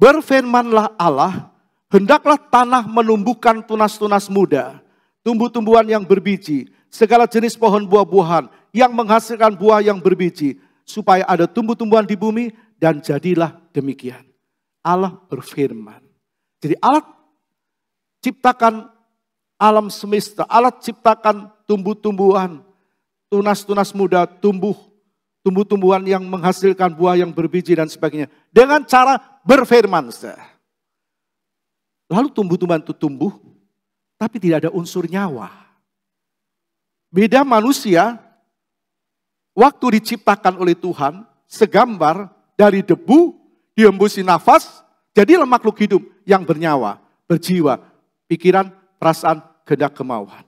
Berfirmanlah Allah, hendaklah tanah menumbuhkan tunas-tunas muda, tumbuh-tumbuhan yang berbiji, segala jenis pohon buah-buahan yang menghasilkan buah yang berbiji, supaya ada tumbuh-tumbuhan di bumi, dan jadilah demikian. Allah berfirman. Jadi Allah ciptakan alam semesta, Allah ciptakan tumbuh-tumbuhan, tunas-tunas muda, tumbuh-tumbuhan yang menghasilkan buah yang berbiji dan sebagainya. Dengan cara berfirman. Lalu tumbuh-tumbuhan itu tumbuh, tapi tidak ada unsur nyawa. Beda manusia, waktu diciptakan oleh Tuhan, segambar dari debu, dihembusi nafas, jadilah makhluk hidup yang bernyawa, berjiwa, pikiran, perasaan, kehendak, kemauan.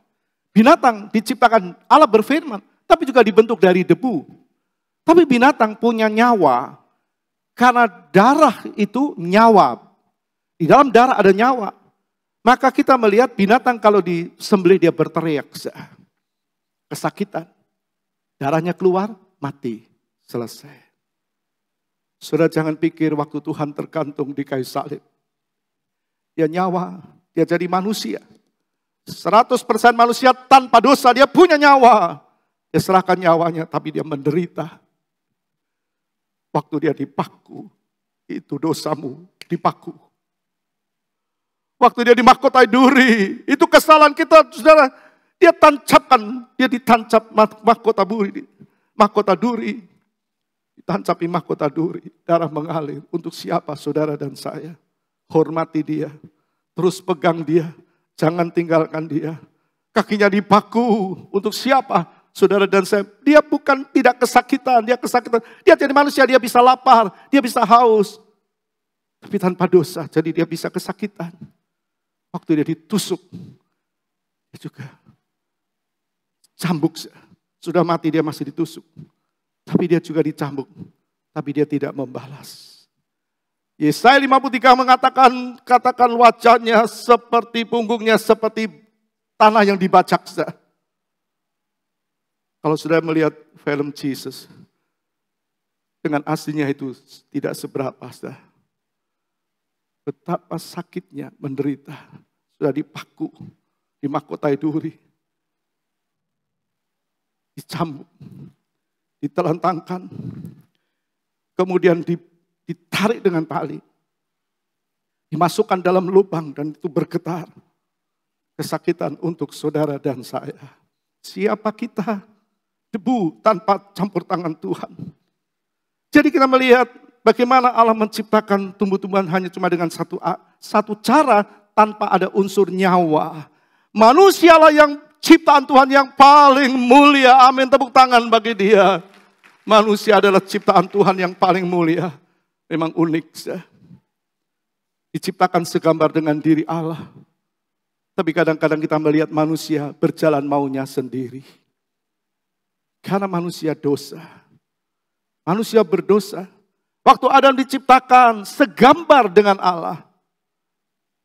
Binatang diciptakan, Allah berfirman, tapi juga dibentuk dari debu. Tapi binatang punya nyawa, karena darah itu nyawa. Di dalam darah ada nyawa. Maka kita melihat binatang kalau disembelih dia berteriak. Kesakitan. Darahnya keluar, mati. Selesai. Saudara jangan pikir waktu Tuhan tergantung di kayu salib. Dia nyawa, dia jadi manusia. 100% manusia tanpa dosa, dia punya nyawa. Dia serahkan nyawanya, tapi dia menderita. Waktu dia dipaku, itu dosamu dipaku. Waktu dia dimahkotai duri, itu kesalahan kita, saudara. Dia tancapkan, dia ditancap mahkota duri. Ditancapi mahkota duri, darah mengalir. Untuk siapa saudara dan saya? Hormati dia, terus pegang dia, jangan tinggalkan dia. Kakinya dipaku, untuk siapa? Saudara dan saya, dia bukan tidak kesakitan, dia kesakitan. Dia jadi manusia, dia bisa lapar, dia bisa haus. Tapi tanpa dosa, jadi dia bisa kesakitan. Waktu dia ditusuk, dia juga cambuk. Sudah mati dia masih ditusuk. Tapi dia juga dicambuk. Tapi dia tidak membalas. Yesaya 53 mengatakan, katakan wajahnya seperti punggungnya, seperti tanah yang dibacak. Kalau sudah melihat film Jesus, dengan aslinya itu tidak seberapa. Betapa sakitnya menderita. Sudah dipaku, dimahkotai duri, dicambuk, ditelentangkan, kemudian ditarik dengan tali, dimasukkan dalam lubang dan itu bergetar. Kesakitan untuk saudara dan saya. Siapa kita? Debu tanpa campur tangan Tuhan. Jadi kita melihat bagaimana Allah menciptakan tumbuh-tumbuhan hanya cuma dengan satu cara tanpa ada unsur nyawa. Manusialah yang ciptaan Tuhan yang paling mulia. Amin, tepuk tangan bagi dia. Manusia adalah ciptaan Tuhan yang paling mulia. Memang unik. Diciptakan segambar dengan diri Allah. Tapi kadang-kadang kita melihat manusia berjalan maunya sendiri. Karena manusia dosa. Manusia berdosa. Waktu Adam diciptakan segambar dengan Allah.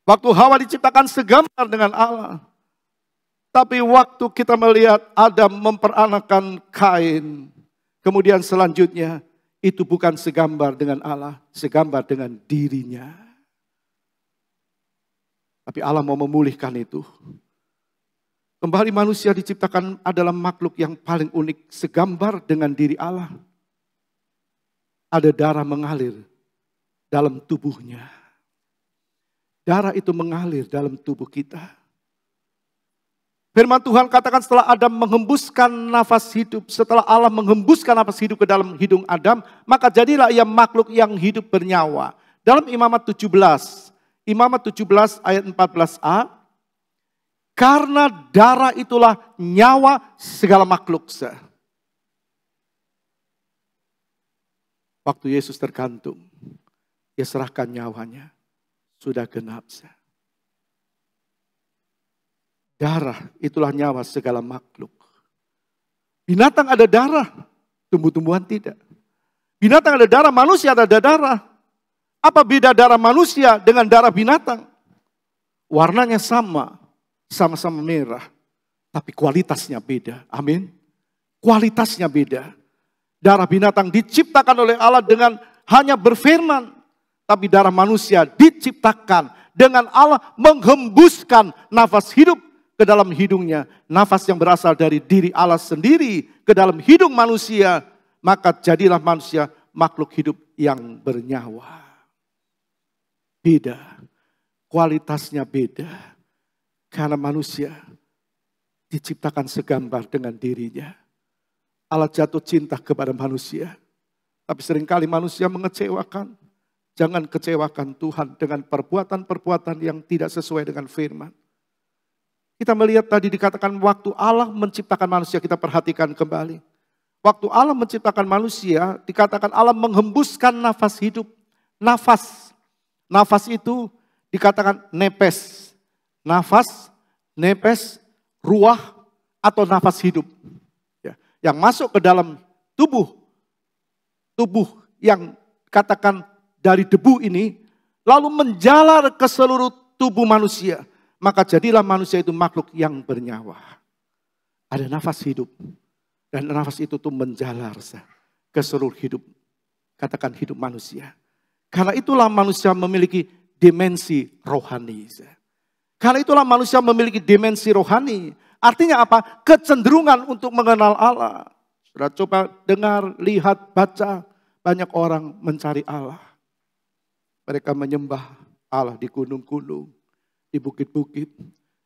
Waktu Hawa diciptakan segambar dengan Allah. Tapi waktu kita melihat Adam memperanakan Kain. Kemudian selanjutnya itu bukan segambar dengan Allah. Segambar dengan dirinya. Tapi Allah mau memulihkan itu. Kembali manusia diciptakan adalah makhluk yang paling unik. Segambar dengan diri Allah. Ada darah mengalir dalam tubuhnya. Darah itu mengalir dalam tubuh kita. Firman Tuhan katakan setelah Adam menghembuskan nafas hidup. Setelah Allah menghembuskan nafas hidup ke dalam hidung Adam. Maka jadilah ia makhluk yang hidup bernyawa. Dalam Imamat 17. Imamat 17 ayat 14a. Karena darah itulah nyawa segala makhluk. Waktu Yesus tergantung, dia serahkan nyawanya. Sudah genap. Darah itulah nyawa segala makhluk. Binatang ada darah, tumbuh-tumbuhan tidak. Binatang ada darah, manusia ada darah. Apa beda darah manusia dengan darah binatang? Warnanya sama-sama merah. Tapi kualitasnya beda. Amin. Kualitasnya beda. Darah binatang diciptakan oleh Allah dengan hanya berfirman. Tapi darah manusia diciptakan dengan Allah menghembuskan nafas hidup ke dalam hidungnya. Nafas yang berasal dari diri Allah sendiri ke dalam hidung manusia. Maka jadilah manusia makhluk hidup yang bernyawa. Beda. Kualitasnya beda. Karena manusia diciptakan segambar dengan dirinya. Allah jatuh cinta kepada manusia. Tapi seringkali manusia mengecewakan. Jangan kecewakan Tuhan dengan perbuatan-perbuatan yang tidak sesuai dengan firman. Kita melihat tadi dikatakan waktu Allah menciptakan manusia, kita perhatikan kembali. Waktu Allah menciptakan manusia, dikatakan Allah menghembuskan nafas hidup. Nafas itu dikatakan nepes. Nafas, nepes, ruah, atau nafas hidup. Yang masuk ke dalam tubuh yang katakan dari debu ini, lalu menjalar ke seluruh tubuh manusia. Maka jadilah manusia itu makhluk yang bernyawa. Ada nafas hidup. Dan nafas itu tuh menjalar ke seluruh hidup. Katakan hidup manusia. Karena itulah manusia memiliki dimensi rohani. Karena itulah manusia memiliki dimensi rohani. Artinya apa? Kecenderungan untuk mengenal Allah. Sudah coba dengar, lihat, baca. Banyak orang mencari Allah. Mereka menyembah Allah di gunung-gunung, di bukit-bukit,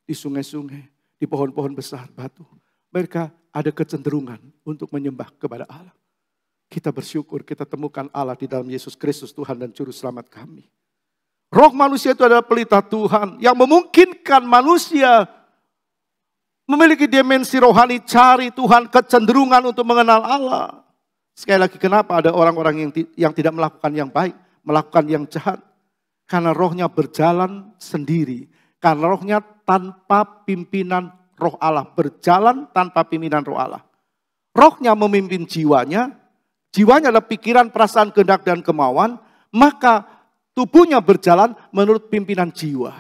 di sungai-sungai, di pohon-pohon besar batu. Mereka ada kecenderungan untuk menyembah kepada Allah. Kita bersyukur kita temukan Allah di dalam Yesus Kristus Tuhan dan Juru Selamat kami. Roh manusia itu adalah pelita Tuhan yang memungkinkan manusia memiliki dimensi rohani, cari Tuhan, kecenderungan untuk mengenal Allah. Sekali lagi, kenapa ada orang-orang yang tidak melakukan yang baik, melakukan yang jahat? Karena rohnya berjalan sendiri. Karena rohnya tanpa pimpinan roh Allah. Berjalan tanpa pimpinan roh Allah. Rohnya memimpin jiwanya. Jiwanya adalah pikiran, perasaan, kehendak, dan kemauan. Maka tubuhnya berjalan menurut pimpinan jiwa.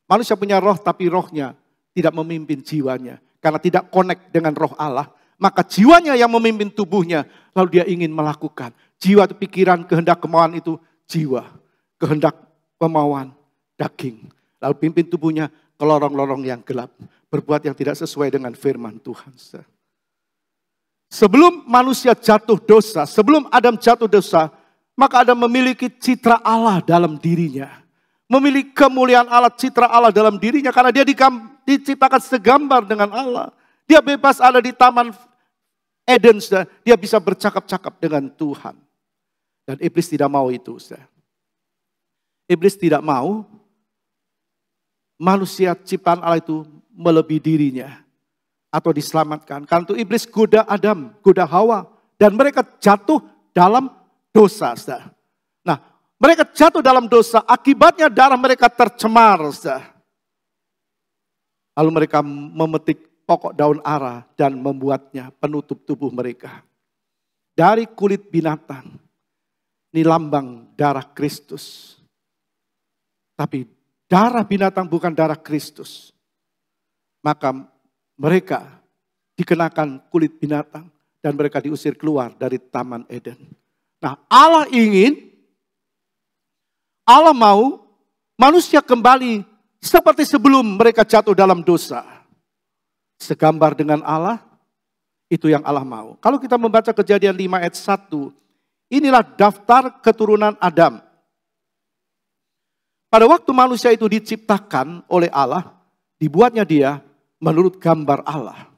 Manusia punya roh, tapi rohnya tidak memimpin jiwanya. Karena tidak connect dengan roh Allah. Maka jiwanya yang memimpin tubuhnya. Lalu dia ingin melakukan. Jiwa itu pikiran, kehendak, kemauan itu jiwa. Kehendak, kemauan, daging. Lalu pimpin tubuhnya ke lorong-lorong yang gelap. Berbuat yang tidak sesuai dengan firman Tuhan. Sebelum manusia jatuh dosa, sebelum Adam jatuh dosa, maka Adam memiliki citra Allah dalam dirinya. Memiliki kemuliaan Allah, citra Allah dalam dirinya. Karena dia diciptakan segambar dengan Allah. Dia bebas ada di Taman Eden. Dia bisa bercakap-cakap dengan Tuhan. Dan iblis tidak mau itu. Iblis tidak mau manusia ciptaan Allah itu melebihi dirinya. Atau diselamatkan. Karena itu iblis goda Adam, goda Hawa. Dan mereka jatuh dalam dosa. Nah, mereka jatuh dalam dosa. Akibatnya darah mereka tercemar. Lalu mereka memetik pokok daun ara dan membuatnya penutup tubuh mereka. Dari kulit binatang. Ini lambang darah Kristus. Tapi darah binatang bukan darah Kristus. Maka mereka dikenakan kulit binatang. Dan mereka diusir keluar dari Taman Eden. Nah, Allah mau manusia kembali seperti sebelum mereka jatuh dalam dosa. Segambar dengan Allah, itu yang Allah mau. Kalau kita membaca Kejadian 5 ayat 1, inilah daftar keturunan Adam. Pada waktu manusia itu diciptakan oleh Allah, dibuatnya dia menurut gambar Allah.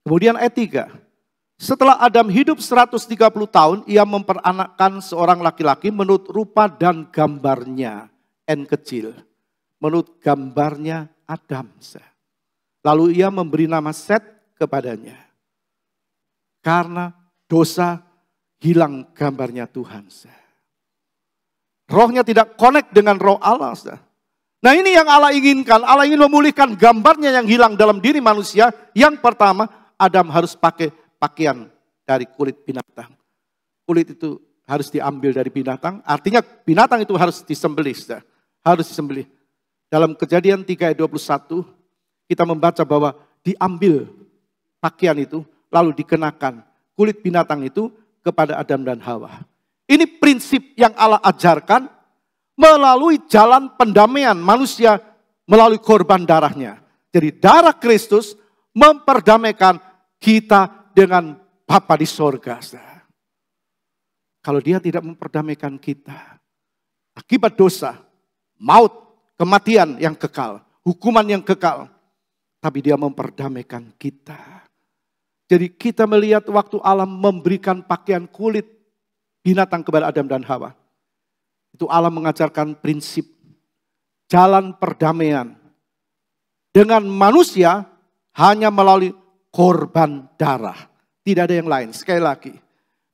Kemudian ayat 3, setelah Adam hidup 130 tahun, ia memperanakkan seorang laki-laki menurut rupa dan gambarnya, N kecil. Menurut gambarnya Adam. Lalu ia memberi nama Set kepadanya. Karena dosa hilang gambarnya Tuhan. Rohnya tidak connect dengan roh Allah. Nah, ini yang Allah inginkan. Allah ingin memulihkan gambarnya yang hilang dalam diri manusia. Yang pertama, Adam harus pakai pakaian dari kulit binatang. Kulit itu harus diambil dari binatang, artinya binatang itu harus disembelih. Harus disembelih. Dalam Kejadian 3 ayat 21, kita membaca bahwa diambil pakaian itu, lalu dikenakan kulit binatang itu kepada Adam dan Hawa. Ini prinsip yang Allah ajarkan melalui jalan pendamaian manusia melalui korban darahnya. Jadi darah Kristus memperdamaikan kita dengan Bapa di sorga. Kalau dia tidak memperdamaikan kita, akibat dosa, maut, kematian yang kekal, hukuman yang kekal. Tapi dia memperdamaikan kita. Jadi kita melihat waktu Allah memberikan pakaian kulit binatang kepada Adam dan Hawa. Itu Allah mengajarkan prinsip jalan perdamaian dengan manusia hanya melalui korban darah. Tidak ada yang lain. Sekali lagi,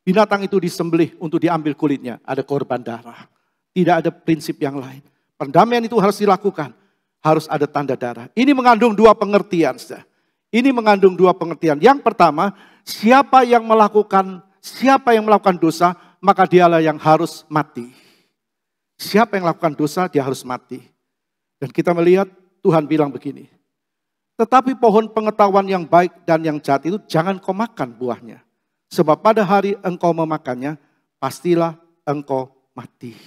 binatang itu disembelih untuk diambil kulitnya. Ada korban darah. Tidak ada prinsip yang lain. Perdamaian itu harus dilakukan. Harus ada tanda darah. Ini mengandung dua pengertian. Ini mengandung dua pengertian. Yang pertama, siapa yang melakukan dosa, maka dialah yang harus mati. Siapa yang melakukan dosa, dia harus mati. Dan kita melihat Tuhan bilang begini, tetapi pohon pengetahuan yang baik dan yang jahat itu jangan kau makan buahnya. Sebab pada hari engkau memakannya, pastilah engkau mati.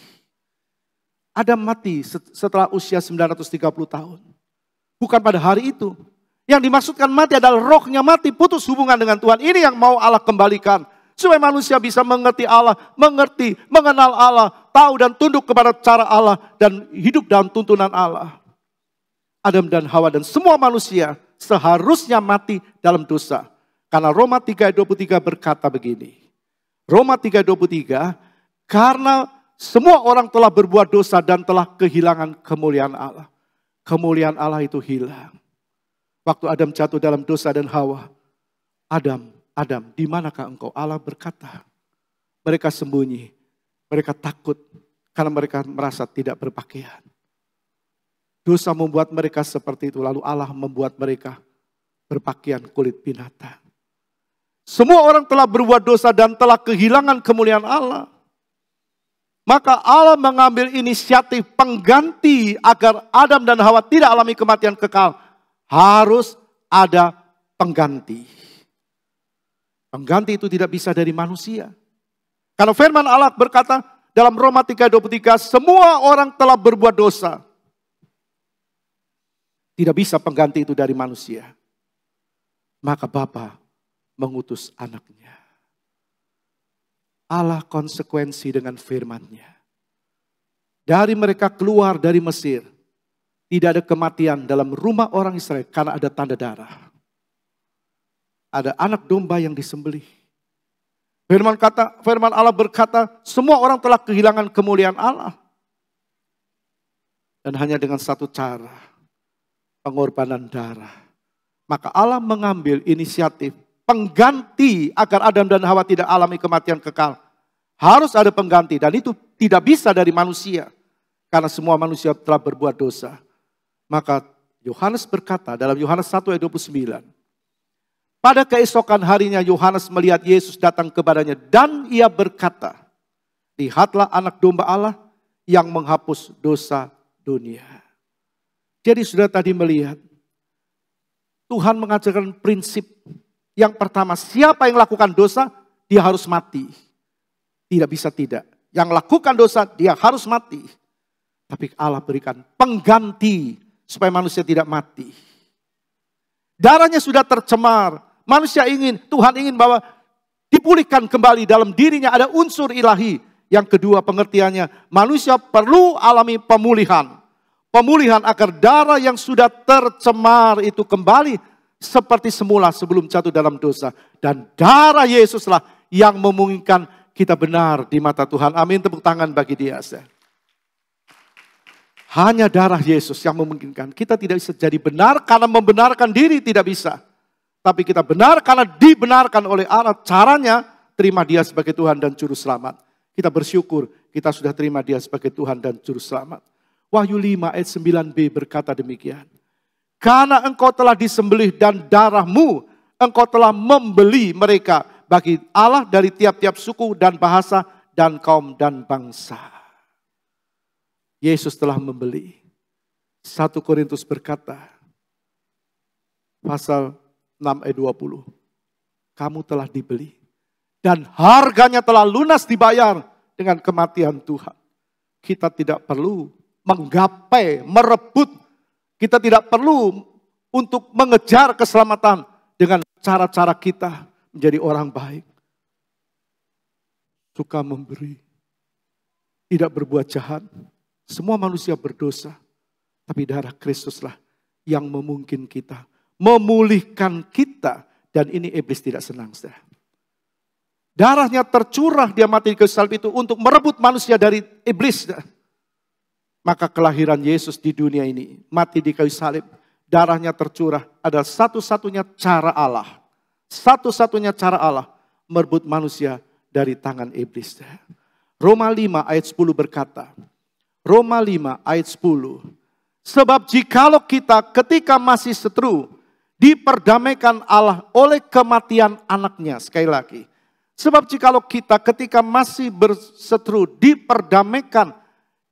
Adam mati setelah usia 930 tahun. Bukan pada hari itu. Yang dimaksudkan mati adalah rohnya mati, putus hubungan dengan Tuhan. Ini yang mau Allah kembalikan. Supaya manusia bisa mengerti Allah, mengenal Allah, tahu dan tunduk kepada cara Allah, dan hidup dalam tuntunan Allah. Adam dan Hawa dan semua manusia seharusnya mati dalam dosa. Karena Roma 3 ayat 23 berkata begini. Roma 3 ayat 23, karena semua orang telah berbuat dosa dan telah kehilangan kemuliaan Allah. Kemuliaan Allah itu hilang. Waktu Adam jatuh dalam dosa dan Hawa, Adam, di manakah engkau? Allah berkata, mereka sembunyi, mereka takut karena mereka merasa tidak berpakaian. Dosa membuat mereka seperti itu, lalu Allah membuat mereka berpakaian kulit binatang. Semua orang telah berbuat dosa dan telah kehilangan kemuliaan Allah. Maka Allah mengambil inisiatif pengganti agar Adam dan Hawa tidak alami kematian kekal. Harus ada pengganti. Pengganti itu tidak bisa dari manusia. Karena firman Allah berkata dalam Roma 3:23, semua orang telah berbuat dosa. Tidak bisa pengganti itu dari manusia. Maka Bapa mengutus anaknya. Allah konsekuensi dengan firman-Nya. Dari mereka keluar dari Mesir, tidak ada kematian dalam rumah orang Israel karena ada tanda darah. Ada anak domba yang disembelih. Firman Allah berkata, semua orang telah kehilangan kemuliaan Allah. Dan hanya dengan satu cara, pengorbanan darah. Maka Allah mengambil inisiatif pengganti agar Adam dan Hawa tidak alami kematian kekal. Harus ada pengganti dan itu tidak bisa dari manusia. Karena semua manusia telah berbuat dosa. Maka Yohanes berkata dalam Yohanes 1 ayat 29. Pada keesokan harinya Yohanes melihat Yesus datang kepadanya dan ia berkata, lihatlah anak domba Allah yang menghapus dosa dunia. Jadi sudah tadi melihat, Tuhan mengajarkan prinsip yang pertama, siapa yang lakukan dosa, dia harus mati. Tidak bisa tidak. Yang lakukan dosa, dia harus mati. Tapi Allah berikan pengganti supaya manusia tidak mati. Darahnya sudah tercemar. Manusia Tuhan ingin bahwa dipulihkan kembali dalam dirinya ada unsur ilahi. Yang kedua pengertiannya, manusia perlu alami pemulihan. Pemulihan agar darah yang sudah tercemar itu kembali seperti semula sebelum jatuh dalam dosa. Dan darah Yesuslah yang memungkinkan kita benar di mata Tuhan. Amin, tepuk tangan bagi dia. Hanya darah Yesus yang memungkinkan. Kita tidak bisa jadi benar karena membenarkan diri, tidak bisa. Tapi kita benar karena dibenarkan oleh Allah. Caranya terima dia sebagai Tuhan dan Juru Selamat. Kita bersyukur kita sudah terima dia sebagai Tuhan dan Juru Selamat. Wahyu 5 ayat 9b berkata demikian. Karena engkau telah disembelih dan darahmu Engkau telah membeli mereka bagi Allah dari tiap-tiap suku dan bahasa dan kaum dan bangsa. Yesus telah membeli. 1 Korintus berkata, pasal 6 ayat 20. Kamu telah dibeli. Dan harganya telah lunas dibayar dengan kematian Tuhan. Kita tidak perlu menggapai, merebut. Kita tidak perlu untuk mengejar keselamatan dengan cara-cara kita menjadi orang baik. Suka memberi. Tidak berbuat jahat. Semua manusia berdosa. Tapi darah Kristuslah yang memungkinkan kita. Memulihkan kita. Dan ini iblis tidak senang. Saudara. Darahnya tercurah, dia mati di kayu salib itu untuk merebut manusia dari iblis. Maka kelahiran Yesus di dunia ini, mati di kayu salib, darahnya tercurah adalah satu-satunya cara Allah. Satu-satunya cara Allah merebut manusia dari tangan iblis. Roma 5 ayat 10 berkata, Roma 5 ayat 10, sebab jikalau kita ketika masih seteru, diperdamaikan Allah oleh kematian anaknya. Sekali lagi. Sebab jikalau kita ketika masih berseteru diperdamaikan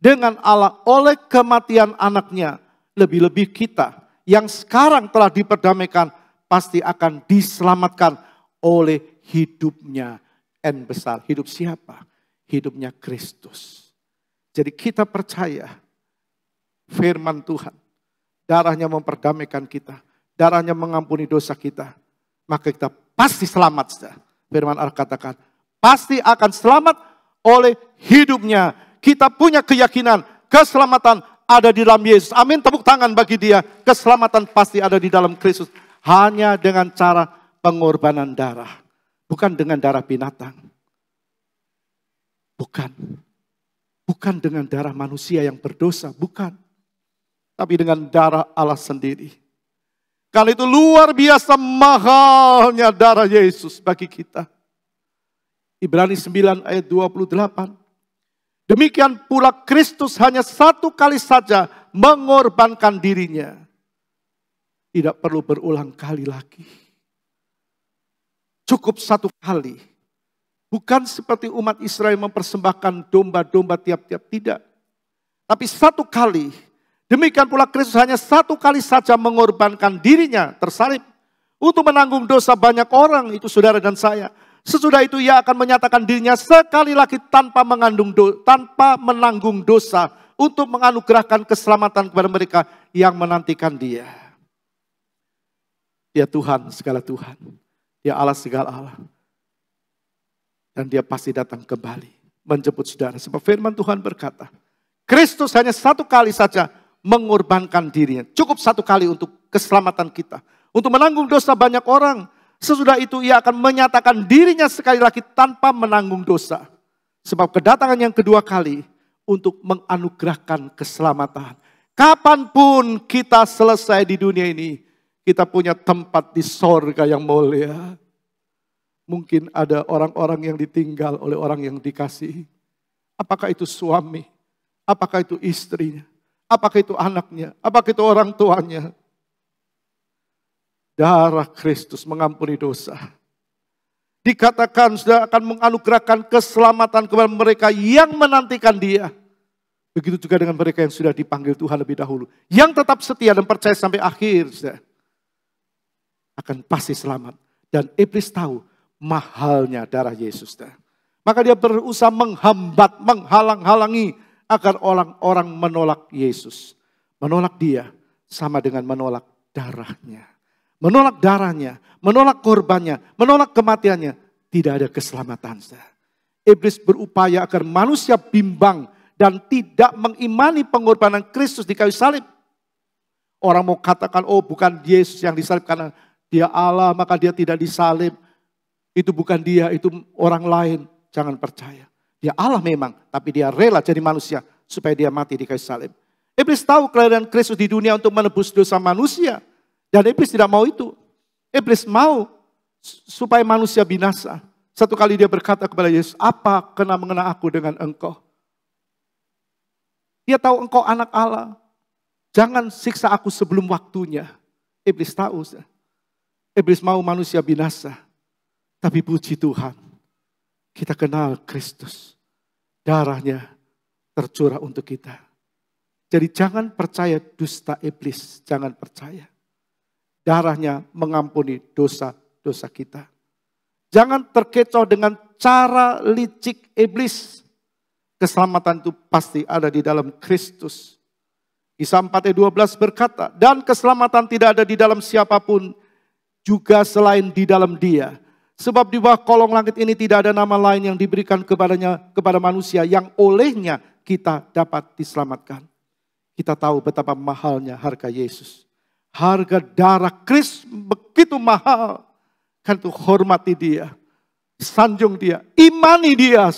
dengan Allah oleh kematian anaknya. Lebih-lebih kita yang sekarang telah diperdamaikan pasti akan diselamatkan oleh hidupnya yang besar. Hidup siapa? Hidupnya Kristus. Jadi kita percaya firman Tuhan. Darahnya memperdamaikan kita. Darahnya mengampuni dosa kita. Maka kita pasti selamat. Saudara. Firman Allah katakan, pasti akan selamat oleh hidupnya. Kita punya keyakinan, keselamatan ada di dalam Yesus. Amin, tepuk tangan bagi dia. Keselamatan pasti ada di dalam Kristus. Hanya dengan cara pengorbanan darah. Bukan dengan darah binatang. Bukan. Bukan dengan darah manusia yang berdosa, bukan. Tapi dengan darah Allah sendiri. Karena itu luar biasa mahalnya darah Yesus bagi kita. Ibrani 9 ayat 28. Demikian pula Kristus hanya satu kali saja mengorbankan dirinya. Tidak perlu berulang kali lagi. Cukup satu kali. Bukan seperti umat Israel mempersembahkan domba-domba tiap-tiap, tidak. Tapi satu kali. Demikian pula Kristus hanya satu kali saja mengorbankan dirinya tersalib untuk menanggung dosa banyak orang, itu saudara dan saya. Sesudah itu ia akan menyatakan dirinya sekali lagi tanpa menanggung dosa untuk menganugerahkan keselamatan kepada mereka yang menantikan dia. Dia Tuhan segala Tuhan, dia Allah segala Allah. Dan dia pasti datang kembali menjemput saudara. Sebab firman Tuhan berkata, Kristus hanya satu kali saja mengorbankan dirinya. Cukup satu kali untuk keselamatan kita. Untuk menanggung dosa banyak orang. Sesudah itu ia akan menyatakan dirinya sekali lagi tanpa menanggung dosa. Sebab kedatangan yang kedua kali untuk menganugerahkan keselamatan. Kapanpun kita selesai di dunia ini, kita punya tempat di sorga yang mulia. Mungkin ada orang-orang yang ditinggal oleh orang yang dikasihi. Apakah itu suami? Apakah itu istrinya? Apakah itu anaknya? Apakah itu orang tuanya? Darah Kristus mengampuni dosa. Dikatakan sudah akan menganugerahkan keselamatan kepada mereka yang menantikan dia. Begitu juga dengan mereka yang sudah dipanggil Tuhan lebih dahulu. Yang tetap setia dan percaya sampai akhir. Sudah, akan pasti selamat. Dan iblis tahu mahalnya darah Yesus. Sudah. Maka dia berusaha menghambat, menghalang-halangi agar orang-orang menolak Yesus. Menolak dia sama dengan menolak darahnya. Menolak darahnya, menolak korbannya, menolak kematiannya. Tidak ada keselamatan. Iblis berupaya agar manusia bimbang dan tidak mengimani pengorbanan Kristus di kayu salib. Orang mau katakan, oh bukan Yesus yang disalib karena dia Allah, maka dia tidak disalib. Itu bukan dia, itu orang lain. Jangan percaya. Dia Allah memang, tapi dia rela jadi manusia supaya dia mati di kayu salib. Iblis tahu kelahiran Kristus di dunia untuk menebus dosa manusia. Dan iblis tidak mau itu. Iblis mau supaya manusia binasa. Satu kali dia berkata kepada Yesus, apa kena mengena aku dengan engkau? Dia tahu engkau anak Allah. Jangan siksa aku sebelum waktunya. Iblis tahu. Iblis mau manusia binasa. Tapi puji Tuhan, kita kenal Kristus. Darahnya tercurah untuk kita. Jadi jangan percaya dusta iblis, jangan percaya. Darahnya mengampuni dosa-dosa kita. Jangan terkecoh dengan cara licik iblis. Keselamatan itu pasti ada di dalam Kristus. Kisah 4 ayat 12 berkata, dan keselamatan tidak ada di dalam siapapun, juga selain di dalam Dia. Sebab di bawah kolong langit ini tidak ada nama lain yang diberikan kepada manusia yang olehnya kita dapat diselamatkan. Kita tahu betapa mahalnya harga Yesus. Harga darah Kristus begitu mahal. Kan itu hormati Dia, sanjung Dia, imani Dia,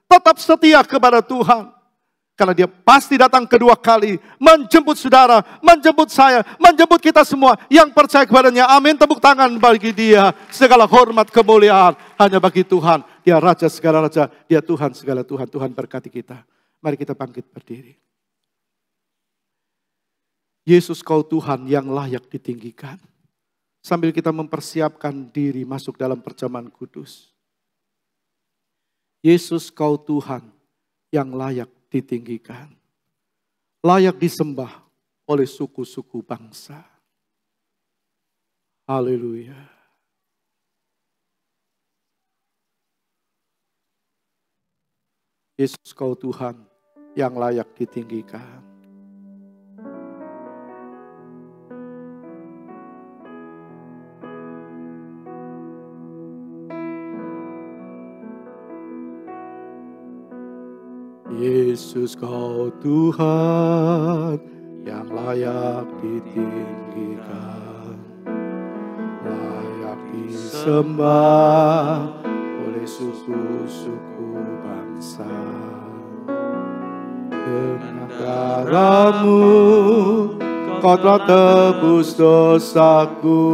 tetap setia kepada Tuhan. Karena Dia pasti datang kedua kali, menjemput saudara, menjemput saya, menjemput kita semua yang percaya kepadanya. Amin, tepuk tangan bagi Dia. Segala hormat kemuliaan hanya bagi Tuhan. Dia Raja segala Raja, Dia Tuhan segala Tuhan. Tuhan berkati kita. Mari kita bangkit berdiri. Yesus, Kau Tuhan yang layak ditinggikan. Sambil kita mempersiapkan diri masuk dalam perjamuan kudus. Yesus, Kau Tuhan yang layak ditinggikan. Layak disembah oleh suku-suku bangsa. Haleluya. Yesus, Kau Tuhan yang layak ditinggikan. Yesus, Kau Tuhan yang layak ditinggikan, layak disembah oleh suku-suku bangsa. Dengan darah-Mu Kau telah tebus dosaku,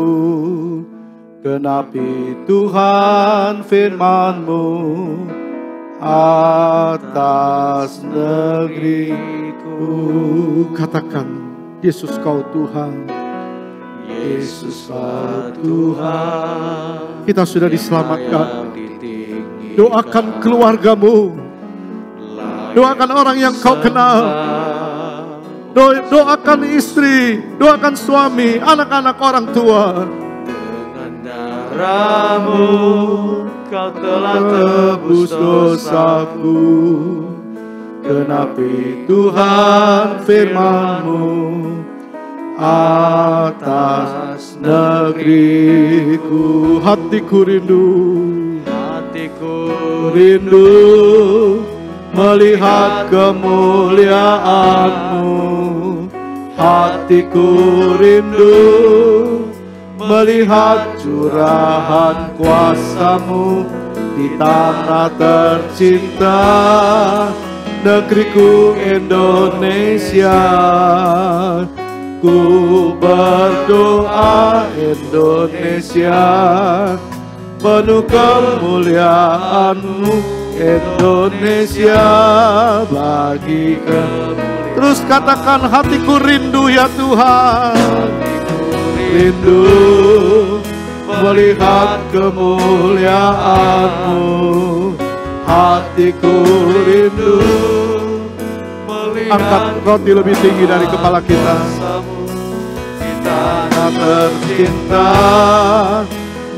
genapi Tuhan firman-Mu atas negeriku. Katakan, Yesus, Kau Tuhan. Yesus, Kau Tuhan. Kita sudah diselamatkan. Doakan keluargamu. Doakan orang yang kau kenal. Doakan istri, doakan suami, anak-anak, orang tua. Dengan darah-Mu Kau telah tebus dosaku, genapi Tuhan firman-Mu atas negeriku. Hatiku rindu, melihat kemuliaan-Mu. Hatiku rindu melihat curahan kuasa-Mu di tanah tercinta, negeriku Indonesia. Ku berdoa Indonesia, penuh kemuliaan-Mu Indonesia bagikan. Terus katakan, hatiku rindu ya Tuhan, rindu melihat kemuliaan-Mu. Hatiku rindu melihat. Angkat roti lebih tinggi dari kepala kita. Di tanah tercinta,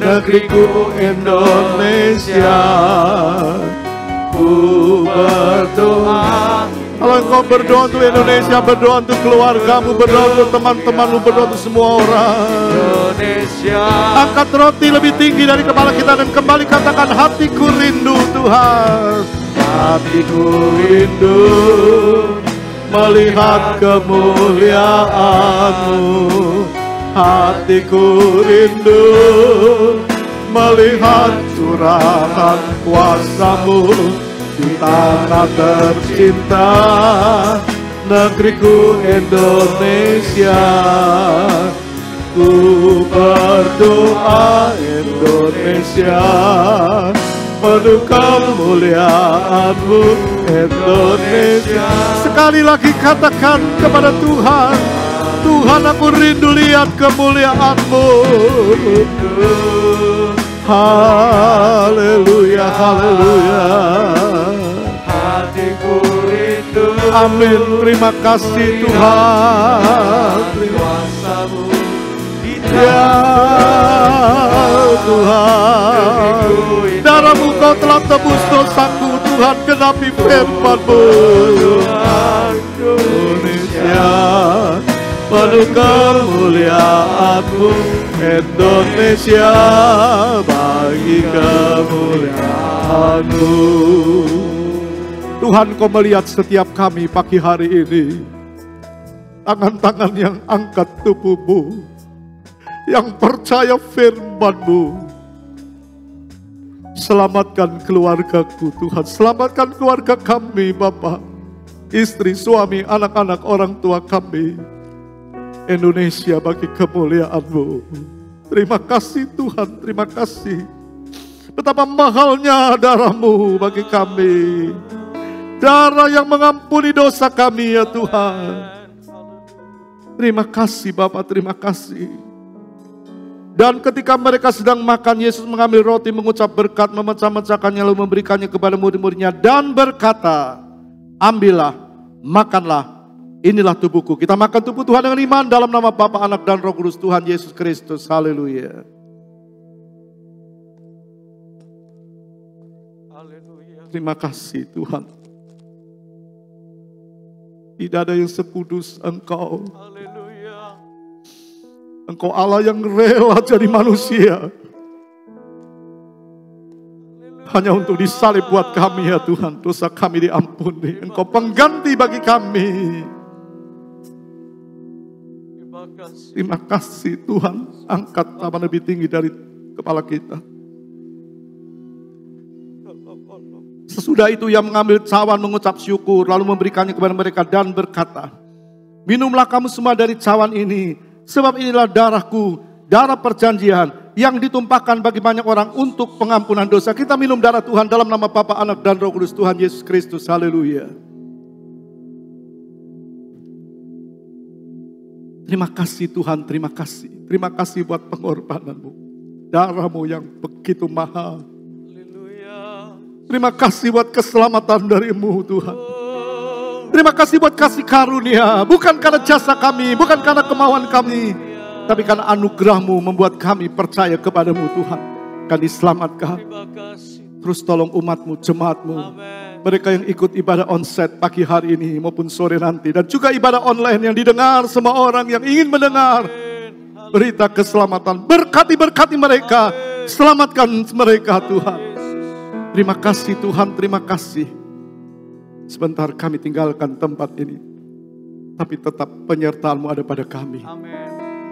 negeriku Indonesia. Ku berdoa. Kalau engkau berdoa untuk Indonesia, berdoa untuk keluargamu, berdoa untuk teman-temanmu, berdoa untuk semua orang Indonesia. Angkat roti lebih tinggi dari kepala kita dan kembali katakan, hatiku rindu Tuhan. Hatiku rindu melihat kemuliaan-Mu. Hatiku rindu melihat curahan kuasa-Mu di tanah tercinta, negeriku Indonesia. Ku berdoa Indonesia, penuh kemuliaan-Mu Indonesia. Sekali lagi katakan kepada Tuhan, Tuhan, aku rindu lihat kemuliaan-Mu. Haleluya, haleluya. Hatiku rindu. Amin. Terima kasih Tuhan. Kuasa-Mu Ya Tuhan, darah-Mu Kau telah tebus dosaku. Tuhan, genapi firman-Mu. Indonesia penuh kemuliaan-Mu. Indonesia bagi kemuliaan-Mu. Tuhan, Kau melihat setiap kami pagi hari ini. Tangan-tangan yang angkat tubuh-Mu, yang percaya firman-Mu. Selamatkan keluargaku Tuhan, selamatkan keluarga kami, Bapak, istri, suami, anak-anak, orang tua kami. Indonesia bagi kemuliaan-Mu. Terima kasih Tuhan, terima kasih. Betapa mahalnya darah-Mu bagi kami. Darah yang mengampuni dosa kami ya Tuhan. Terima kasih Bapak, terima kasih. Dan ketika mereka sedang makan, Yesus mengambil roti, mengucap berkat, memecah-mecahkannya, lalu memberikannya kepada murid-muridnya dan berkata, ambillah, makanlah, inilah tubuhku. Kita makan tubuh Tuhan dengan iman dalam nama Bapa, Anak, dan Roh Kudus, Tuhan Yesus Kristus. Haleluya. Terima kasih Tuhan. Tidak ada yang sekudus Engkau. Engkau Allah yang rela jadi manusia. Hanya untuk disalib buat kami ya Tuhan. Dosa kami diampuni. Engkau pengganti bagi kami. Terima kasih Tuhan. Angkat tangan lebih tinggi dari kepala kita. Sesudah itu ia mengambil cawan, mengucap syukur, lalu memberikannya kepada mereka dan berkata, minumlah kamu semua dari cawan ini. Sebab inilah darahku, darah perjanjian yang ditumpahkan bagi banyak orang untuk pengampunan dosa. Kita minum darah Tuhan dalam nama Bapa, Anak, dan Roh Kudus, Tuhan Yesus Kristus. Haleluya. Terima kasih Tuhan, terima kasih. Terima kasih buat pengorbanan-Mu. Darah-Mu yang begitu mahal. Terima kasih buat keselamatan dari-Mu Tuhan. Terima kasih buat kasih karunia. Bukan karena jasa kami, bukan karena kemauan kami, tapi karena anugerah-Mu membuat kami percaya kepada-Mu Tuhan. Kami diselamatkan. Terus tolong umat-Mu, jemaat-Mu, mereka yang ikut ibadah onsite pagi hari ini maupun sore nanti, dan juga ibadah online yang didengar semua orang yang ingin mendengar berita keselamatan. Berkati mereka, selamatkan mereka Tuhan. Terima kasih Tuhan, terima kasih. Sebentar kami tinggalkan tempat ini, tapi tetap penyertaan-Mu ada pada kami.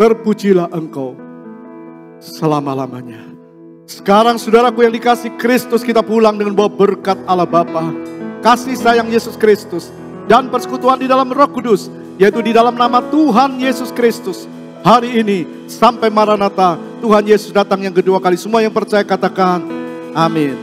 Berpujilah Engkau selama-lamanya. Sekarang saudaraku yang dikasih Kristus, kita pulang dengan bawa berkat Allah Bapa, kasih sayang Yesus Kristus, dan persekutuan di dalam Roh Kudus, yaitu di dalam nama Tuhan Yesus Kristus. Hari ini sampai Maranatha, Tuhan Yesus datang yang kedua kali. Semua yang percaya katakan amin.